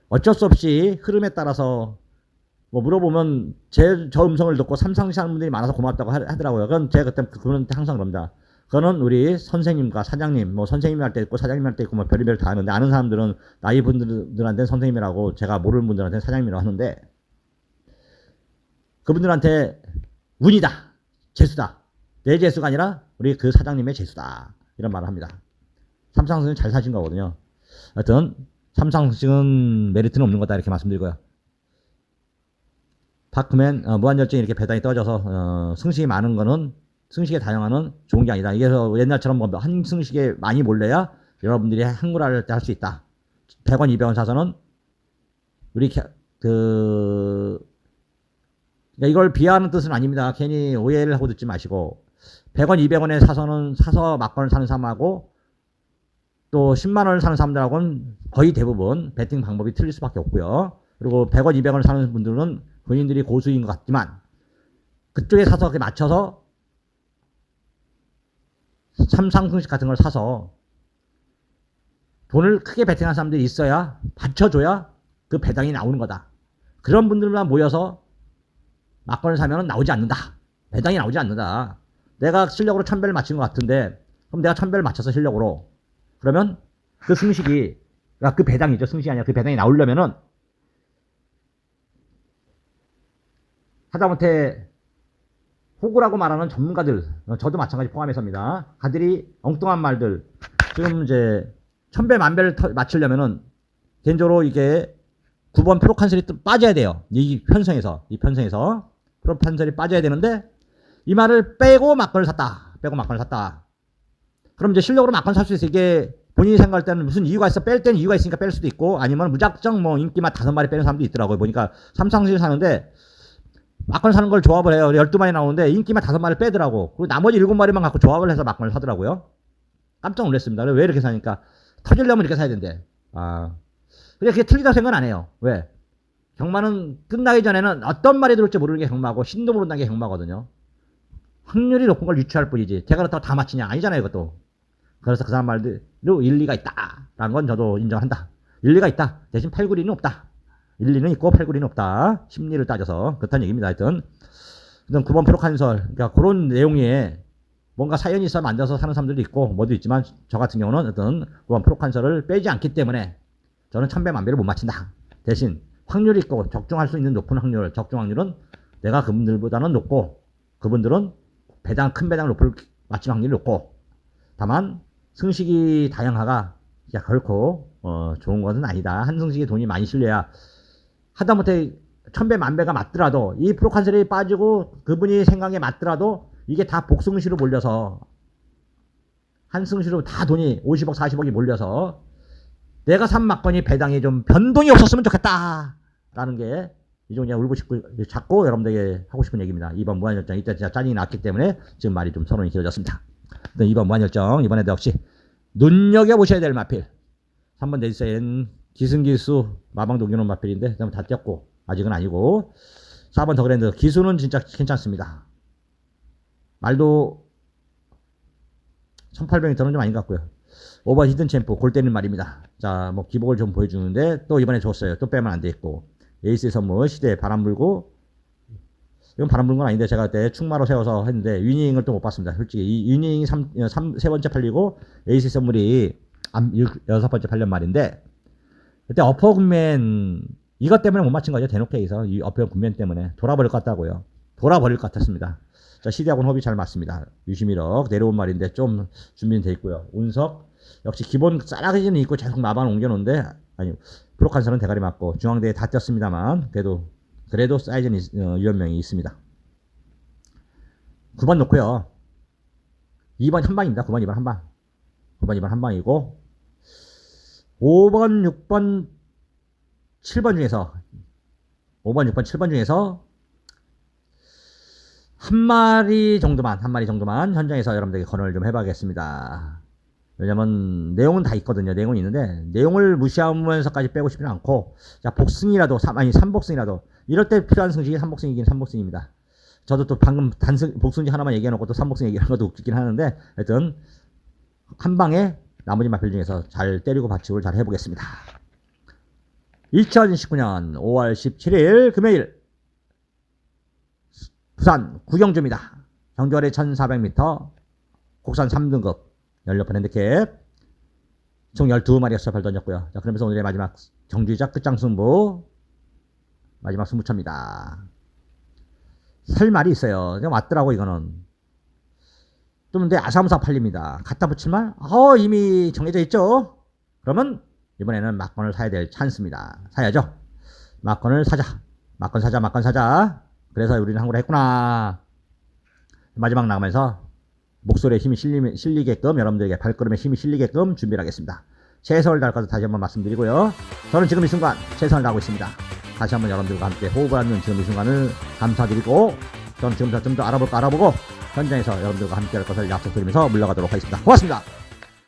Speaker 1: 어쩔 수 없이 흐름에 따라서 뭐 물어보면 저 음성을 듣고 삼상승식 하는 분들이 많아서 고맙다고 하더라고요. 그건 제가 그분한테 항상 그럽니다. 그거는 우리 선생님과 사장님, 뭐 선생님 할 때 있고 사장님 할 때 있고 뭐 별의별 다 하는데, 아는 사람들은 나이 분들한테는 선생님이라고, 제가 모르는 분들한테는 사장님이라고 하는데, 그분들한테 운이다, 재수다, 내 재수가 아니라 우리 그 사장님의 재수다, 이런 말을 합니다. 삼상승식은 잘 사신 거거든요. 하여튼 삼상승식은 메리트는 없는 거다, 이렇게 말씀드리고요. 파크맨 무한열정이 이렇게 배당이 떨어져서 승식이 많은 거는, 승식의 다양화는 좋은 게 아니다. 이게 옛날처럼 뭐 한 승식에 많이 몰려야 여러분들이 한글화를 할 때 할 수 있다. 100원, 200원 사서는 우리 그러니까 이걸 비하하는 뜻은 아닙니다. 괜히 오해를 하고 듣지 마시고, 100원, 200원에 사서 막건을 사는 사람하고 또 10만 원을 사는 사람들하고는 거의 대부분 배팅 방법이 틀릴 수밖에 없고요. 그리고 100원, 200원을 사는 분들은 본인들이 고수인 것 같지만 그쪽에 사서 맞춰서 삼상승식 같은 걸 사서 돈을 크게 베팅한 사람들이 있어야, 받쳐줘야 그 배당이 나오는 거다. 그런 분들만 모여서 막건을 사면 나오지 않는다. 배당이 나오지 않는다. 내가 실력으로 1000배를 맞힌 것 같은데, 그럼 내가 1000배를 맞춰서 실력으로, 그러면 그 승식이, 그러니까 그 배당이죠. 승식이 아니라 그 배당이 나오려면은 하다못해 호구라고 말하는 전문가들, 저도 마찬가지 포함해서입니다. 가들이 엉뚱한 말들, 지금 이제 1000배, 10,000배를 맞추려면은 개인적으로 이게 9번 프로칸셀이 빠져야 돼요. 이 편성에서 프로칸셀이 빠져야 되는데, 이 말을 빼고 막건을 샀다. 그럼 이제 실력으로 막건 살 수 있어. 이게 본인이 생각할 때는 무슨 이유가 있어, 뺄 때는 이유가 있으니까 뺄 수도 있고, 아니면 무작정 뭐 인기만 5마리 빼는 사람도 있더라고요. 보니까 삼상식을 사는데 막건 사는 걸 조합을 해요. 12마리 나오는데 인기만 5마리 빼더라고. 그리고 나머지 7마리만 갖고 조합을 해서 막건을 사더라고요. 깜짝 놀랐습니다. 왜 이렇게 사니까, 터지려면 이렇게 사야 된대. 근데 그게 틀리다고 생각은 안 해요. 왜? 경마는 끝나기 전에는 어떤 말이 들어올지 모르는 게 경마고, 신도 모른다는 게 경마거든요. 확률이 높은 걸 유추할 뿐이지, 제가 그렇다고 다 맞히냐? 아니잖아요, 이것도. 그래서 그 사람 말대로 일리가 있다 라는 건 저도 인정한다. 일리가 있다. 대신 팔구리는 없다. 일리는 있고 팔구리는 없다. 심리를 따져서 그렇다는 얘기입니다. 하여튼 9번 프로칸설, 그러니까 그런 내용에 뭔가 사연이 있어 만들어서 사는 사람들도 있고 뭐도 있지만, 저 같은 경우는 어떤 9번 프로칸설을 빼지 않기 때문에 저는 1000배, 10,000배를 못 맞힌다. 대신 확률이 있고 적중할 수 있는 높은 확률, 적중 확률은 내가 그분들보다는 높고, 그분들은 큰 배당 높을 맞춤 확률이 높고, 다만 승식이 다양화가 결코 좋은 것은 아니다. 한 승식에 돈이 많이 실려야, 하다못해 1000배, 10,000배가 맞더라도, 이 프로칸셀이 빠지고 그분이 생각에 맞더라도 이게 다 복승시로 몰려서, 한 승시로 다 돈이 50억, 40억이 몰려서 내가 산 막건이 배당이 좀 변동이 없었으면 좋겠다 라는 게 이종 그냥 울고 싶고 자꾸 여러분들에게 하고 싶은 얘기입니다. 2번 무한열정, 이때 진짜 짜증이 났기 때문에 지금 말이 좀 선언이 길어졌습니다. 2번 무한열정, 이번에도 역시 눈여겨보셔야 될 마필. 3번 네이스엔 기승기수 마방도 기놓은 마필인데 다 뛰었고 아직은 아니고, 4번 더그랜드 기수는 진짜 괜찮습니다. 말도 1800m는 좀 아닌 것 같고요. 5번 히든 챔프 골 때리는 말입니다. 자, 뭐 기복을 좀 보여주는데 또 이번에 줬어요. 또 빼면 안 되겠고. 에이스의 선물 시대 바람 불고, 이건 바람 부는 건 아닌데 제가 그때 충마로 세워서 했는데 위닝을 또 못 봤습니다. 솔직히 이 위닝이 세 번째 팔리고 에이스 선물이 여섯 번째 팔린 말인데, 그때 어퍼 군맨 이것 때문에 못 맞힌 거죠. 대놓고에서 이 어퍼 군맨 때문에 돌아버릴 것 같다고요. 돌아버릴 것 같았습니다. 자, 시대하고는 호흡이 잘 맞습니다. 유시미럭 내려온 말인데 좀 준비는 돼 있고요. 운석 역시 기본 싸라기는 있고 계속 마반 옮겨놓는데, 아니 브로칸선은 대가리 맞고 중앙대에 다 떴습니다만 그래도 사이즈는 유연명이 있습니다. 9번 놓고요. 2번 한방입니다. 9번 2번 한방. 9번 2번 한방이고 5번 6번 7번 중에서 5번 6번 7번 중에서 한 마리 정도만 현장에서 여러분들에게 건을 좀 해봐야겠습니다. 왜냐면 내용은 다 있거든요. 내용은 있는데 내용을 무시하면서까지 빼고 싶지는 않고, 자, 복승이라도 아니 3복승이라도 이럴 때 필요한 승식이 3복승이긴 3복승입니다. 저도 또 방금 복승지 하나만 얘기해놓고 또 3복승 얘기하는 것도 웃기긴 하는데, 하여튼 한 방에 나머지 마필 중에서 잘 때리고 받치고를 잘 해보겠습니다. 2019년 5월 17일 금요일 부산 구경주입니다. 정주거리 1400m 국산 3등급 16번 핸디캡 총 12마리의 서발 던졌고요. 자, 그러면서 오늘의 마지막 정주이자 끝장 승부, 마지막 승부차입니다. 설 말이 있어요. 그냥 왔더라고. 이거는 좀 근데 아사무사 팔립니다. 갖다 붙일만 이미 정해져 있죠. 그러면 이번에는 막건을 사야 될 찬스입니다. 사야죠. 막건을 사자. 막건 사자. 그래서 우리는 한국을 했구나. 마지막 나가면서 목소리에 힘이 실리게끔, 여러분들에게 발걸음에 힘이 실리게끔 준비를 하겠습니다. 최선을 다할 것을 다시 한번 말씀드리고요. 저는 지금 이 순간 최선을 다하고 있습니다. 다시 한번 여러분들과 함께 호흡을 하는 지금 이 순간을 감사드리고, 저는 지금부터 좀 더 알아보고 현장에서 여러분들과 함께 할 것을 약속드리면서 물러가도록 하겠습니다. 고맙습니다.